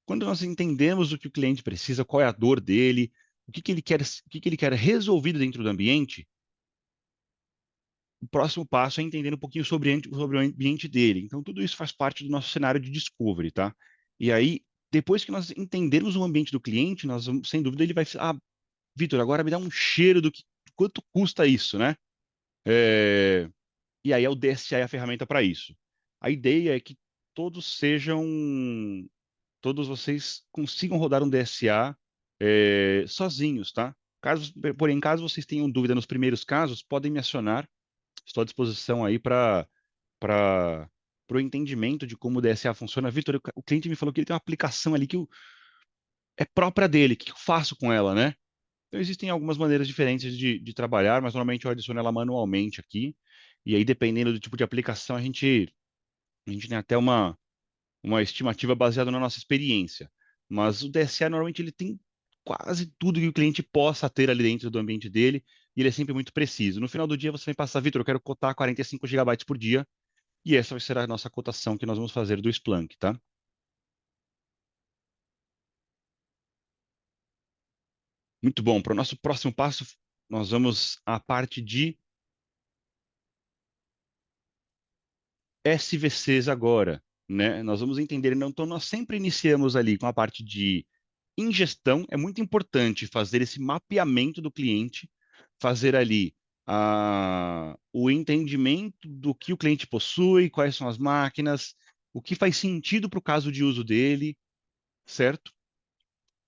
Quando nós entendemos o que o cliente precisa, qual é a dor dele, o que ele quer resolvido dentro do ambiente, o próximo passo é entender um pouquinho sobre o ambiente dele. Então, tudo isso faz parte do nosso cenário de discovery, tá? E aí, depois que nós entendermos o ambiente do cliente, sem dúvida, ele vai... Ah, Vitor, agora me dá um cheiro quanto custa isso, né? É, E aí, o DSA é a ferramenta para isso. A ideia é que todos sejam... Todos vocês consigam rodar um DSA sozinhos, tá? Porém, caso vocês tenham dúvida nos primeiros casos, podem me acionar. Estou à disposição aí para o entendimento de como o DSA funciona. Vitor, o cliente me falou que ele tem uma aplicação ali é própria dele. O que eu faço com ela, né? Então, existem algumas maneiras diferentes de trabalhar, mas normalmente eu adiciono ela manualmente aqui. E aí, dependendo do tipo de aplicação, a gente tem até uma estimativa baseada na nossa experiência. Mas o DSA, normalmente, ele tem quase tudo que o cliente possa ter ali dentro do ambiente dele, e ele é sempre muito preciso. No final do dia, você vai passar, Vitor, eu quero cotar 45 gigabytes por dia, e essa vai ser a nossa cotação que nós vamos fazer do Splunk, tá? Muito bom. Para o nosso próximo passo, nós vamos à parte de SVCs agora, né? Nós vamos entender, então nós sempre iniciamos ali com a parte de ingestão. É muito importante fazer esse mapeamento do cliente, fazer ali o entendimento do que o cliente possui, quais são as máquinas, o que faz sentido para o caso de uso dele, certo?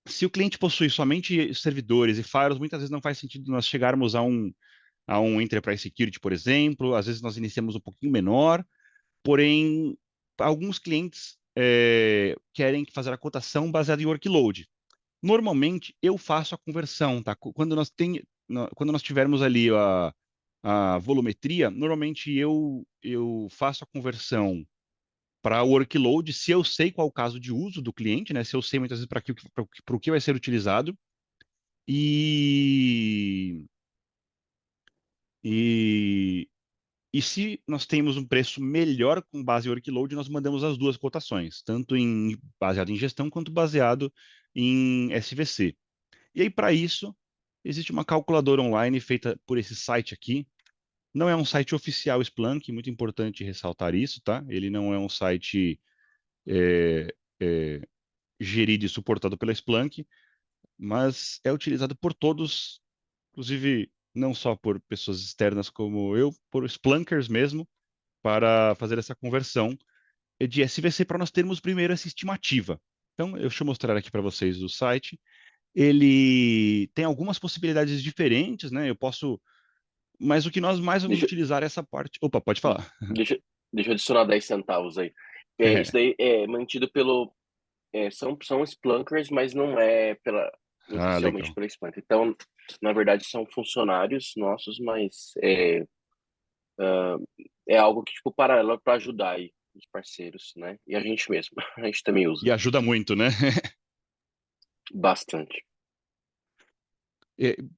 Se o cliente possui somente servidores e firewalls, muitas vezes não faz sentido nós chegarmos a um Enterprise Security, por exemplo. Às vezes nós iniciamos um pouquinho menor, porém, alguns clientes querem fazer a cotação baseada em workload. Normalmente, eu faço a conversão, tá? Quando nós tivermos ali a volumetria, normalmente eu faço a conversão para o workload, se eu sei qual é o caso de uso do cliente, né? Se eu sei muitas vezes para o que vai ser utilizado. E, e, e se nós temos um preço melhor com base em workload, nós mandamos as duas cotações, tanto baseado em gestão quanto baseado em SVC. E aí, para isso, existe uma calculadora online feita por esse site aqui. Não é um site oficial Splunk, muito importante ressaltar isso, tá? Ele não é um site é, é, gerido e suportado pela Splunk, mas é utilizado por todos, inclusive não só por pessoas externas como eu, por Splunkers mesmo, para fazer essa conversão de SVC para nós termos primeiro essa estimativa. Então, deixa eu mostrar aqui para vocês o site. Ele tem algumas possibilidades diferentes, né? Mas o que nós mais vamos Deixa, utilizar é essa parte. Opa, pode falar. deixa, deixa eu adicionar 10 centavos aí. Isso daí é mantido pelo. São Splunkers, mas não é pela. Ah, oficialmente legal. pela Splunk. Então, na verdade, são funcionários nossos, mas é algo que, tipo, paralelo para ajudar aí os parceiros, né? E a gente mesmo, a gente também usa E ajuda muito, né? bastante.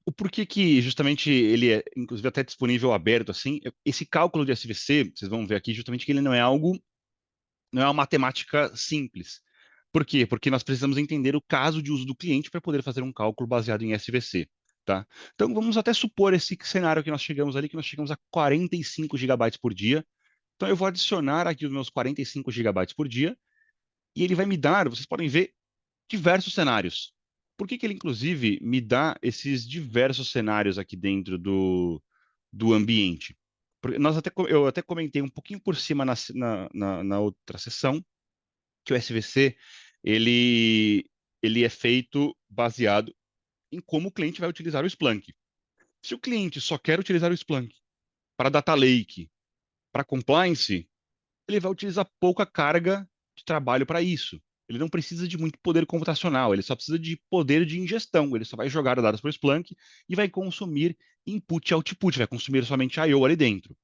O porquê que justamente ele é, inclusive, até disponível aberto assim, esse cálculo de SVC, vocês vão ver aqui justamente que ele não é algo, não é uma matemática simples. Por quê? Porque nós precisamos entender o caso de uso do cliente para poder fazer um cálculo baseado em SVC, tá? Então vamos até supor esse cenário que nós chegamos ali, que nós chegamos a 45 gigabytes por dia. Então eu vou adicionar aqui os meus 45 gigabytes por dia e ele vai me dar, vocês podem ver, diversos cenários. Por que que ele, inclusive, me dá esses diversos cenários aqui dentro do ambiente? Porque eu até comentei um pouquinho por cima na outra sessão que o SVC ele é feito baseado em como o cliente vai utilizar o Splunk. Se o cliente só quer utilizar o Splunk para data lake, para compliance, ele vai utilizar pouca carga de trabalho para isso. Ele não precisa de muito poder computacional, ele só precisa de poder de ingestão. Ele só vai jogar dados para o Splunk e vai consumir input e output, vai consumir somente I/O ali dentro.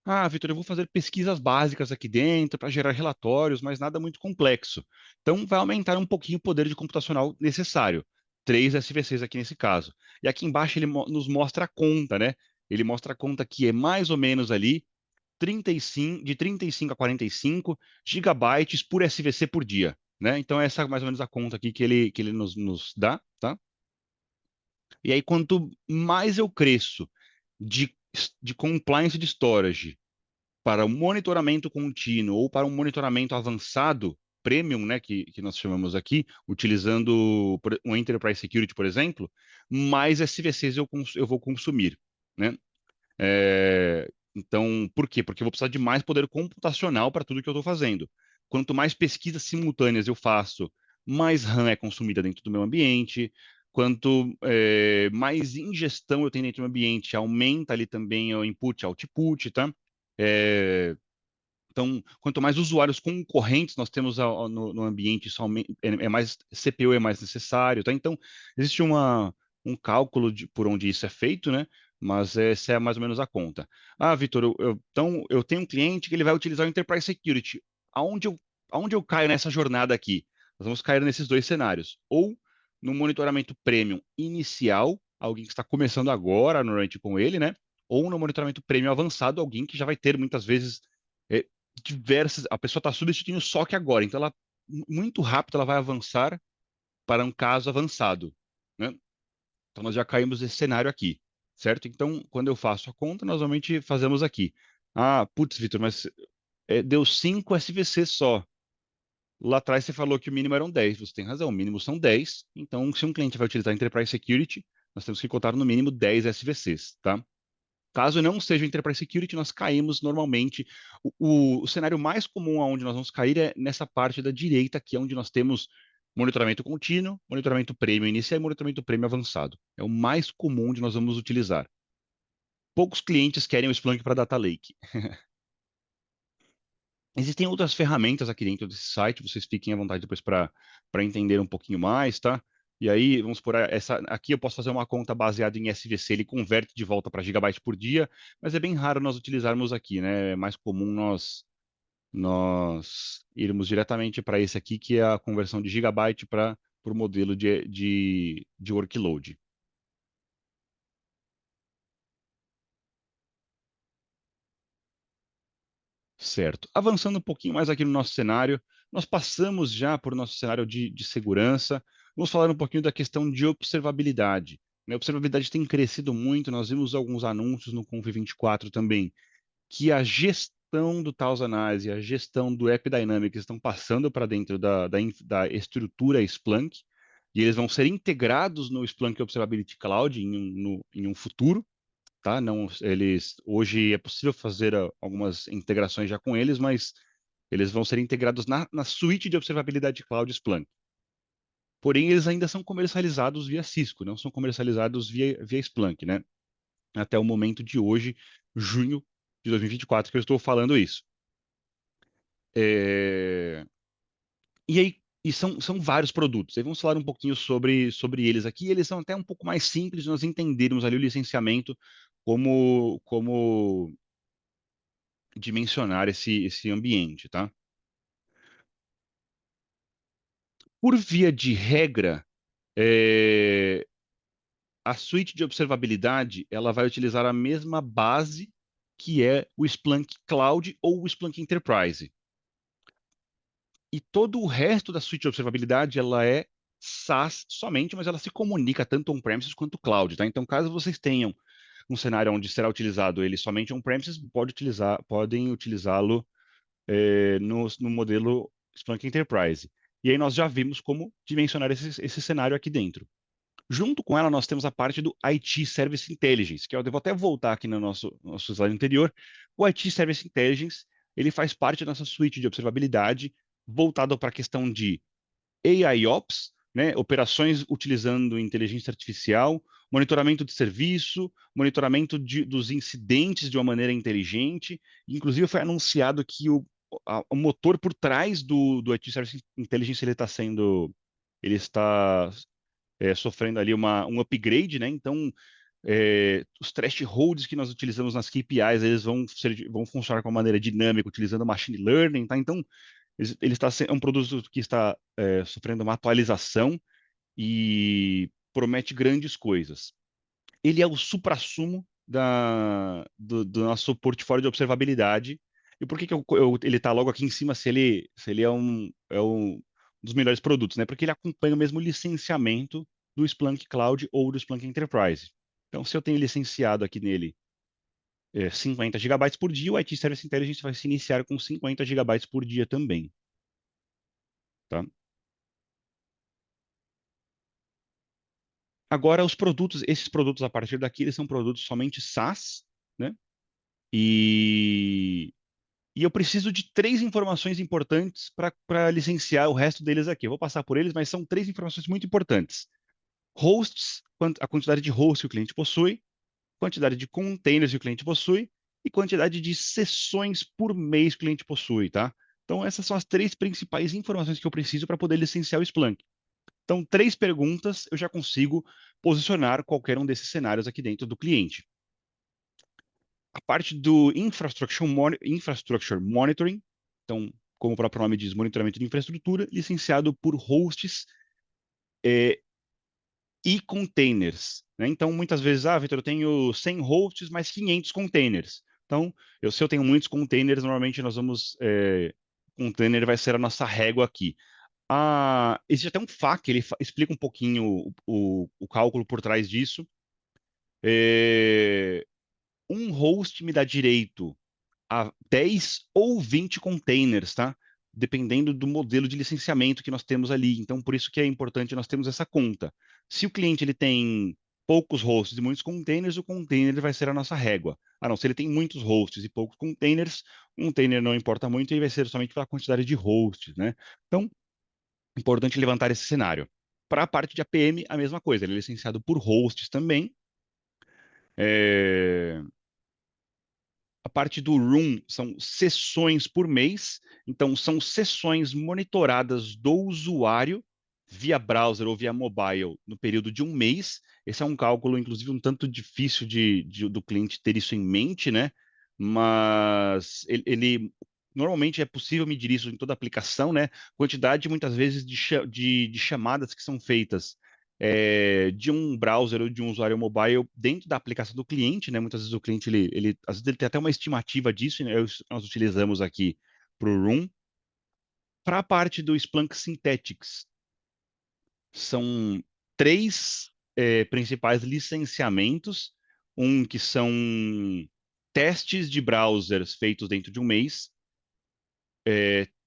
Ah, Vitor, eu vou fazer pesquisas básicas aqui dentro para gerar relatórios, mas nada muito complexo. Então, vai aumentar um pouquinho o poder de computacional necessário. 3 SVCs aqui nesse caso. E aqui embaixo ele nos mostra a conta, né? Ele mostra a conta que é mais ou menos ali 35, de 35 a 45 gigabytes por SVC por dia, né? Então, essa é mais ou menos a conta aqui que ele nos dá, tá? E aí, quanto mais eu cresço de, de compliance de storage para um monitoramento contínuo ou para um monitoramento avançado, premium, né, que nós chamamos aqui, utilizando um Enterprise Security, por exemplo, mais SVCs eu vou consumir, né? Então, por quê? Porque eu vou precisar de mais poder computacional para tudo que eu estou fazendo. Quanto mais pesquisas simultâneas eu faço, mais RAM é consumida dentro do meu ambiente. Quanto mais ingestão eu tenho dentro do meu ambiente, aumenta ali também o input, output, tá? É, então, quanto mais usuários concorrentes nós temos no ambiente, isso é mais CPU é mais necessário, tá? Então, existe um cálculo por onde isso é feito, né? Mas essa é mais ou menos a conta. Ah, Vitor, então eu tenho um cliente que ele vai utilizar o Enterprise Security. Aonde eu, aonde eu caio nessa jornada aqui? Nós vamos cair nesses dois cenários. Ou no monitoramento premium inicial, alguém que está começando agora, normalmente com ele, né? Ou no monitoramento premium avançado, alguém que já vai ter muitas vezes é, diversas. A pessoa está substituindo o SOC agora, então ela muito rápido ela vai avançar para um caso avançado, né? Então nós já caímos nesse cenário aqui, certo? Então, quando eu faço a conta, nós normalmente fazemos aqui. Ah, putz, Vitor, mas deu 5 SVC só. Lá atrás você falou que o mínimo eram 10. Você tem razão, o mínimo são 10. Então, se um cliente vai utilizar Enterprise Security, nós temos que contar no mínimo 10 SVCs, tá? Caso não seja o Enterprise Security, nós caímos normalmente. O cenário mais comum aonde nós vamos cair é nessa parte da direita, que é onde nós temos monitoramento contínuo, monitoramento premium inicial e monitoramento premium avançado. É o mais comum onde nós vamos utilizar. Poucos clientes querem o Splunk para Data Lake. Existem outras ferramentas aqui dentro desse site, vocês fiquem à vontade depois para entender um pouquinho mais, tá? E aí, vamos por essa aqui eu posso fazer uma conta baseada em SVC, ele converte de volta para gigabyte por dia, mas é bem raro nós utilizarmos aqui, né? É mais comum nós irmos diretamente para esse aqui, que é a conversão de gigabyte para o modelo de workload. Certo. Avançando um pouquinho mais aqui no nosso cenário, nós passamos já por nosso cenário de segurança. Vamos falar um pouquinho da questão de observabilidade. A observabilidade tem crescido muito, nós vimos alguns anúncios no Conf24 também, que a gestão do Thousand e a gestão do AppDynamics estão passando para dentro da estrutura Splunk, e eles vão ser integrados no Splunk Observability Cloud em um futuro, tá? Não, eles hoje é possível fazer algumas integrações já com eles, mas eles vão ser integrados na suíte de observabilidade cloud Splunk. Porém, eles ainda são comercializados via Cisco, não são comercializados via Splunk, né? Até o momento de hoje, junho de 2024, que eu estou falando isso. É... E aí, E são vários produtos. Aí vamos falar um pouquinho sobre eles aqui. Eles são até um pouco mais simples de nós entendermos ali o licenciamento, como dimensionar esse ambiente, tá? Por via de regra, é, a suíte de observabilidade ela vai utilizar a mesma base que é o Splunk Cloud ou o Splunk Enterprise. E todo o resto da suíte de observabilidade ela é SaaS somente, mas ela se comunica tanto on-premises quanto cloud, tá? Então, caso vocês tenham um cenário onde será utilizado ele somente on-premises, podem utilizá-lo no modelo Splunk Enterprise. E aí nós já vimos como dimensionar esse cenário aqui dentro. Junto com ela, nós temos a parte do IT Service Intelligence, que eu vou até voltar aqui no nosso slide anterior. O IT Service Intelligence, ele faz parte da nossa suíte de observabilidade, voltado para a questão de AIOps, né, operações utilizando inteligência artificial, monitoramento de serviço, monitoramento dos incidentes de uma maneira inteligente. Inclusive, foi anunciado que o motor por trás do IT Service Intelligence ele está sofrendo ali um upgrade, né? Então, os thresholds que nós utilizamos nas KPIs, eles vão funcionar de uma maneira dinâmica, utilizando machine learning, tá? Então, é um produto que está sofrendo uma atualização e promete grandes coisas. Ele é o suprassumo do nosso portfólio de observabilidade. E por que ele está logo aqui em cima se ele é um dos melhores produtos, né? Porque ele acompanha o mesmo licenciamento do Splunk Cloud ou do Splunk Enterprise. Então, se eu tenho licenciado aqui nele 50 gigabytes por dia, o IT Service Intelligence vai se iniciar com 50 gigabytes por dia também, tá? Agora, esses produtos a partir daqui, eles são produtos somente SaaS, né? E, e eu preciso de três informações importantes para licenciar o resto deles aqui. Eu vou passar por eles, mas são três informações muito importantes. Hosts, a quantidade de hosts que o cliente possui, quantidade de containers que o cliente possui e quantidade de sessões por mês que o cliente possui, tá? Então, essas são as três principais informações que eu preciso para poder licenciar o Splunk. Então, três perguntas, eu já consigo posicionar qualquer um desses cenários aqui dentro do cliente. A parte do Infrastructure Monitoring, então, como o próprio nome diz, monitoramento de infraestrutura, licenciado por hosts é, e containers, né? Então, muitas vezes, Vitor, eu tenho 100 hosts mais 500 containers. Então, se eu tenho muitos containers, normalmente container vai ser a nossa régua aqui. Existe até um FAQ, ele explica um pouquinho o cálculo por trás disso. Um host me dá direito a 10 ou 20 containers, tá? Dependendo do modelo de licenciamento que nós temos ali. Então, por isso que é importante nós termos essa conta. Se o cliente ele tem poucos hosts e muitos containers, o container vai ser a nossa régua. Ah, não, se ele tem muitos hosts e poucos containers, um container não importa muito e vai ser somente pela quantidade de hosts, né? Então, importante levantar esse cenário. Para a parte de APM, a mesma coisa. Ele é licenciado por hosts também. É, A parte do Room são sessões por mês, então são sessões monitoradas do usuário via browser ou via mobile no período de um mês. Esse é um cálculo, inclusive, um tanto difícil do cliente ter isso em mente, né? Mas normalmente é possível medir isso em toda a aplicação, né? Quantidade, muitas vezes, de chamadas que são feitas de um browser ou de um usuário mobile dentro da aplicação do cliente, né? Muitas vezes o cliente às vezes ele tem até uma estimativa disso, né? Nós utilizamos aqui para o Room. Para a parte do Splunk Synthetics, são três principais licenciamentos, um que são testes de browsers feitos dentro de um mês,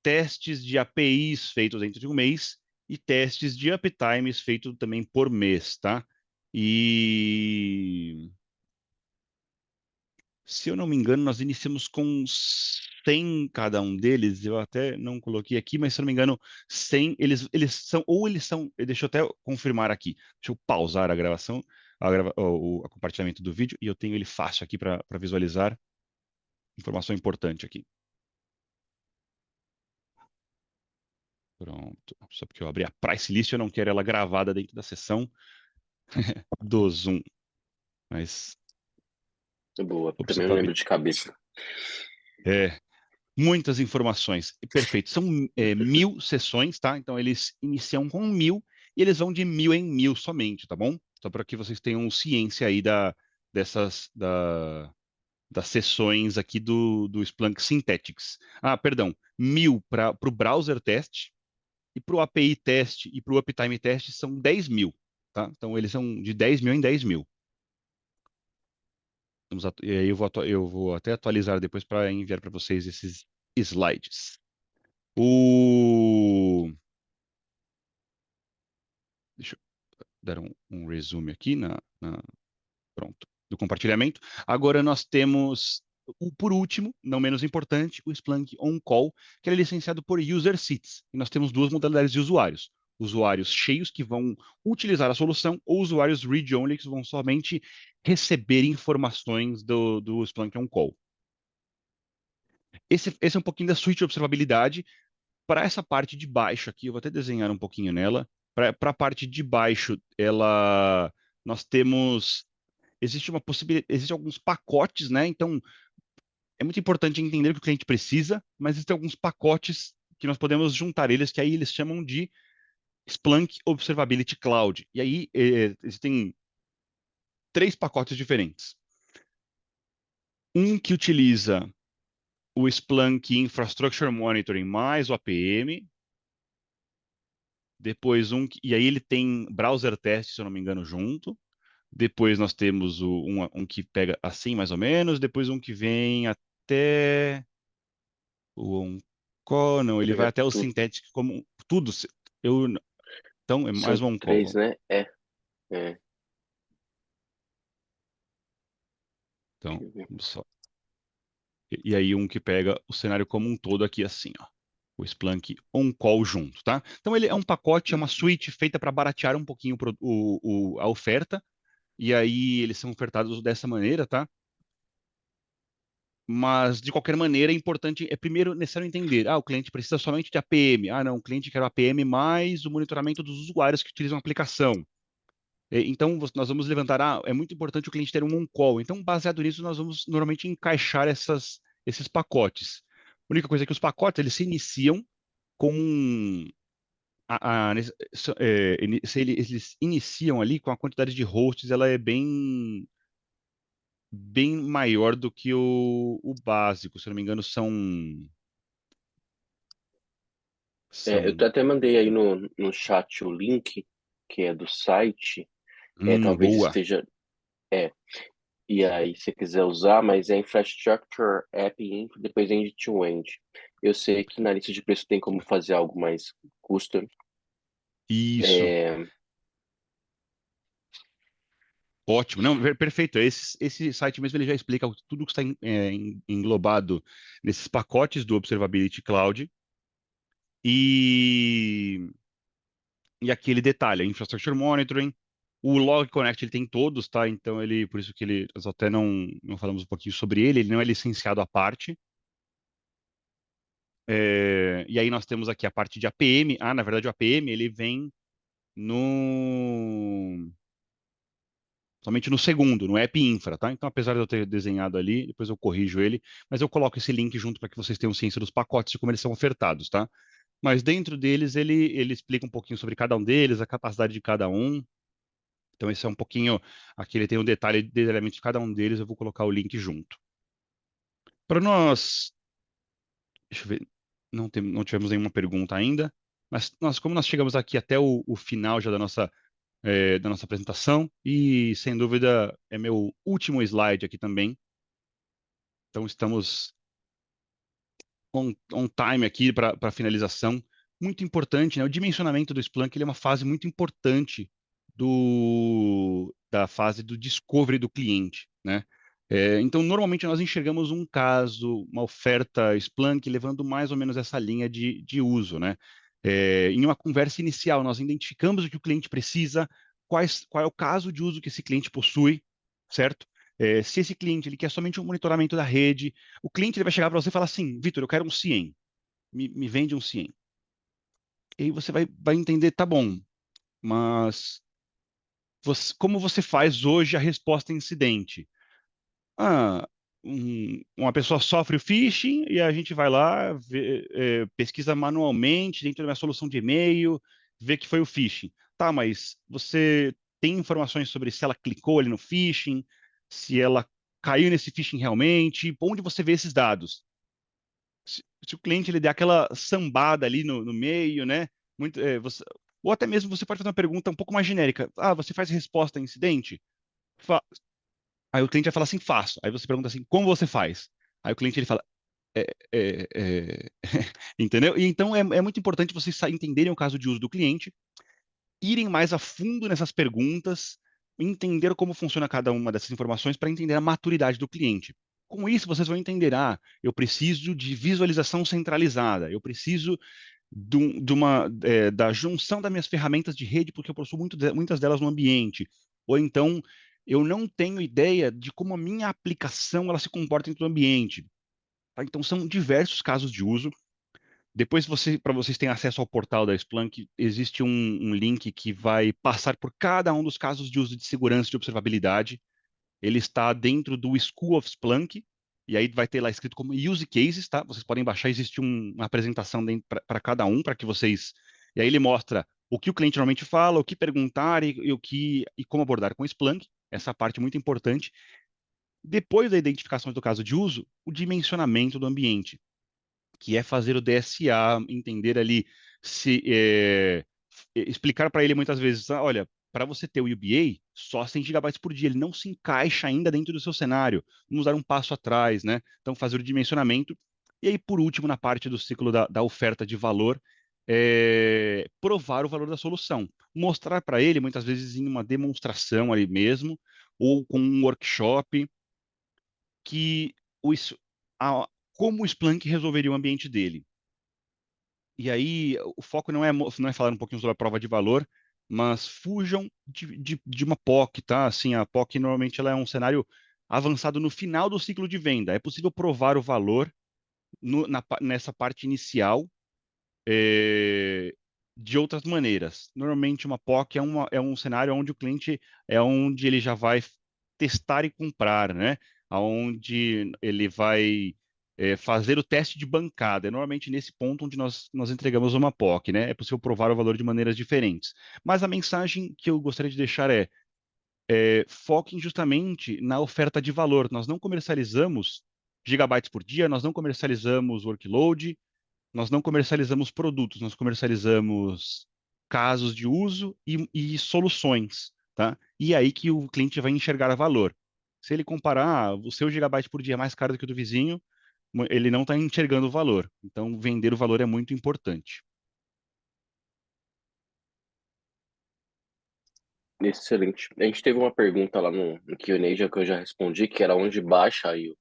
testes de APIs feitos dentro de um mês e testes de uptimes feitos também por mês, tá? E se eu não me engano, nós iniciamos com 100 cada um deles. Eu até não coloquei aqui, mas se eu não me engano, 100 eles são, deixa eu até confirmar aqui. Deixa eu pausar a gravação, o compartilhamento do vídeo e eu tenho ele fácil aqui para visualizar. Informação importante aqui. Pronto. Só porque eu abri a price list, eu não quero ela gravada dentro da sessão do Zoom. Mas, Boa, também não lembro observabilidade. de cabeça. É, muitas informações. Perfeito. São 1.000 sessões, tá? Então, eles iniciam com 1.000 e eles vão de 1.000 em 1.000 somente, tá bom? Só para que vocês tenham ciência aí das sessões aqui do Splunk Synthetics. Ah, perdão. 1.000 para o browser test e para o API test e para o uptime test são 10.000, tá? Então, eles são de 10.000 em 10.000. E aí eu vou até atualizar depois para enviar para vocês esses slides. Deixa eu dar um resume aqui pronto, do compartilhamento. Agora nós temos, por último, não menos importante, o Splunk On-Call, que é licenciado por User Seats. E nós temos duas modalidades de usuários. Usuários cheios que vão utilizar a solução ou usuários read-only que vão somente receber informações do Splunk On-Call. Esse é um pouquinho da suite de observabilidade. Para essa parte de baixo aqui, eu vou até desenhar um pouquinho nela. Para a parte de baixo, nós temos, existe uma possibilidade, existem alguns pacotes, né? Então, é muito importante entender o que o cliente precisa, mas existem alguns pacotes que nós podemos juntar eles, que aí eles chamam de Splunk Observability Cloud. E aí existem três pacotes diferentes. Um que utiliza o Splunk Infrastructure Monitoring mais o APM. Depois e aí ele tem browser test, se eu não me engano, junto. Depois nós temos um que pega assim, mais ou menos. Depois um que vem até o on-call, não, ele vai Pega até o tudo. synthetic como tudo. Eu, então é mais São um on-call. três, né? É. Então, Deixa eu ver. vamos só. E aí um que pega o cenário como um todo aqui assim, ó. O Splunk on-call junto, tá? Então ele é um pacote, é uma suite feita para baratear um pouquinho a oferta. E aí eles são ofertados dessa maneira, tá? Mas, de qualquer maneira, é importante, é primeiro necessário entender, o cliente precisa somente de APM. Ah, não, o cliente quer o APM mais o monitoramento dos usuários que utilizam a aplicação. Então, nós vamos levantar, é muito importante o cliente ter um on-call. Então, baseado nisso, nós vamos normalmente encaixar esses pacotes. A única coisa é que os pacotes, eles se iniciam com eles iniciam ali com a quantidade de hosts, ela é bem maior do que o básico. Se eu não me engano, Eu são. até mandei aí no chat o link, que é do site. Talvez Boa. esteja. É, e aí, se você quiser usar, mas é Infrastructure App Info, depois end-to-end. Eu sei que na lista de preço tem como fazer algo mais custom. Isso. É, Ótimo. Não, perfeito. Esse site mesmo ele já explica tudo que está englobado nesses pacotes do Observability Cloud e, e aquele detalhe, a Infrastructure Monitoring. O Log Connect ele tem todos, tá? Então por isso que nós até não falamos um pouquinho sobre ele não é licenciado à parte. E aí nós temos aqui a parte de APM. Na verdade o APM ele vem no somente no segundo, no App Infra, tá? Então, apesar de eu ter desenhado ali, depois eu corrijo ele, mas eu coloco esse link junto para que vocês tenham ciência dos pacotes e como eles são ofertados, tá? Mas dentro deles, ele explica um pouquinho sobre cada um deles, a capacidade de cada um. Então, esse é um pouquinho. Aqui ele tem um detalhamento de cada um deles, eu vou colocar o link junto. Para nós. Deixa eu ver. Não tivemos nenhuma pergunta ainda, mas como nós chegamos aqui até o final já da nossa apresentação e, sem dúvida, é meu último slide aqui também. Então, estamos on time aqui para finalização. Muito importante, né? O dimensionamento do Splunk ele é uma fase muito importante da fase do discovery do cliente, né? Então, normalmente nós enxergamos um caso, uma oferta Splunk levando mais ou menos essa linha de uso, né? Em uma conversa inicial, nós identificamos o que o cliente precisa, qual é o caso de uso que esse cliente possui, certo? Se esse cliente ele quer somente um monitoramento da rede, o cliente ele vai chegar para você e falar assim, Vitor, eu quero um CIEM, me vende um CIEM. E aí você vai entender, tá bom, mas como você faz hoje a resposta a incidente? Ah, uma pessoa sofre o phishing e a gente vai lá, pesquisa manualmente dentro da minha solução de e-mail, vê que foi o phishing. Tá, mas você tem informações sobre se ela clicou ali no phishing, se ela caiu nesse phishing realmente, onde você vê esses dados? Se o cliente ele der aquela sambada ali no meio, né? Ou até mesmo você pode fazer uma pergunta um pouco mais genérica. Ah, você faz resposta a incidente? Aí o cliente vai falar assim, faço. Aí você pergunta assim, como você faz? Aí o cliente ele fala, é, é, é... entendeu? E então é muito importante vocês entenderem o caso de uso do cliente, irem mais a fundo nessas perguntas, entender como funciona cada uma dessas informações para entender a maturidade do cliente. Com isso, vocês vão entender, eu preciso de visualização centralizada, eu preciso da junção das minhas ferramentas de rede, porque eu possuo muitas delas no ambiente. Ou então, eu não tenho ideia de como a minha aplicação ela se comporta dentro do ambiente. Tá? Então, são diversos casos de uso. Depois, para vocês terem acesso ao portal da Splunk, existe um link que vai passar por cada um dos casos de uso de segurança e de observabilidade. Ele está dentro do School of Splunk, e aí vai ter lá escrito como use cases, tá? Vocês podem baixar, existe uma apresentação para cada um, para que vocês. E aí ele mostra o que o cliente normalmente fala, o que perguntar e como abordar com o Splunk. Essa parte é muito importante. Depois da identificação do caso de uso, o dimensionamento do ambiente, que é fazer o DSA, entender ali se explicar para ele muitas vezes, olha, para você ter o UBA, só 100 gigabytes por dia, ele não se encaixa ainda dentro do seu cenário. Vamos dar um passo atrás, né? Então, fazer o dimensionamento. E aí, por último, na parte do ciclo da oferta de valor, provar o valor da solução. Mostrar para ele, muitas vezes, em uma demonstração ali mesmo, ou com um workshop, que o, es- como o Splunk resolveria o ambiente dele. E aí, o foco não é falar um pouquinho sobre a prova de valor, mas fujam de uma POC, tá? Assim, a POC normalmente ela é um cenário avançado no final do ciclo de venda. É possível provar o valor nessa parte inicial, eh, de outras maneiras. Normalmente, uma POC é um cenário onde o cliente é onde ele já vai testar e comprar, né? Onde ele vai fazer o teste de bancada. É normalmente nesse ponto onde nós entregamos uma POC, né? É possível provar o valor de maneiras diferentes. Mas a mensagem que eu gostaria de deixar foquem justamente na oferta de valor. Nós não comercializamos gigabytes por dia, nós não comercializamos workload, nós não comercializamos produtos, nós comercializamos casos de uso e soluções, tá? E é aí que o cliente vai enxergar valor. Se ele comparar, o seu gigabyte por dia é mais caro do que o do vizinho, ele não está enxergando o valor. Então, vender o valor é muito importante. Excelente. A gente teve uma pergunta lá no Q&A, já que eu já respondi, que era onde baixa aí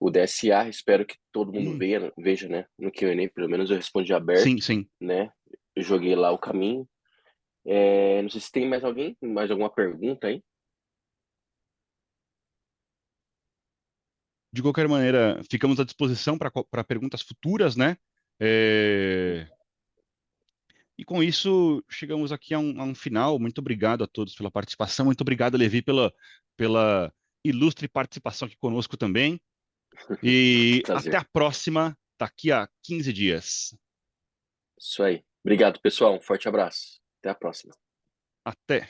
o DSA. Espero que todo mundo Hum, veja, né? No Q&A, pelo menos eu respondi sim, aberto, sim. né? Eu joguei lá o caminho. Não sei se tem mais alguém, mais alguma pergunta aí. De qualquer maneira, ficamos à disposição para perguntas futuras, né? É, E com isso, chegamos aqui a um final. Muito obrigado a todos pela participação. Muito obrigado, Levi, pela ilustre participação aqui conosco também. E até Prazer. a próxima, daqui a 15 dias. Isso aí. Obrigado, pessoal. Um forte abraço. Até a próxima. Até.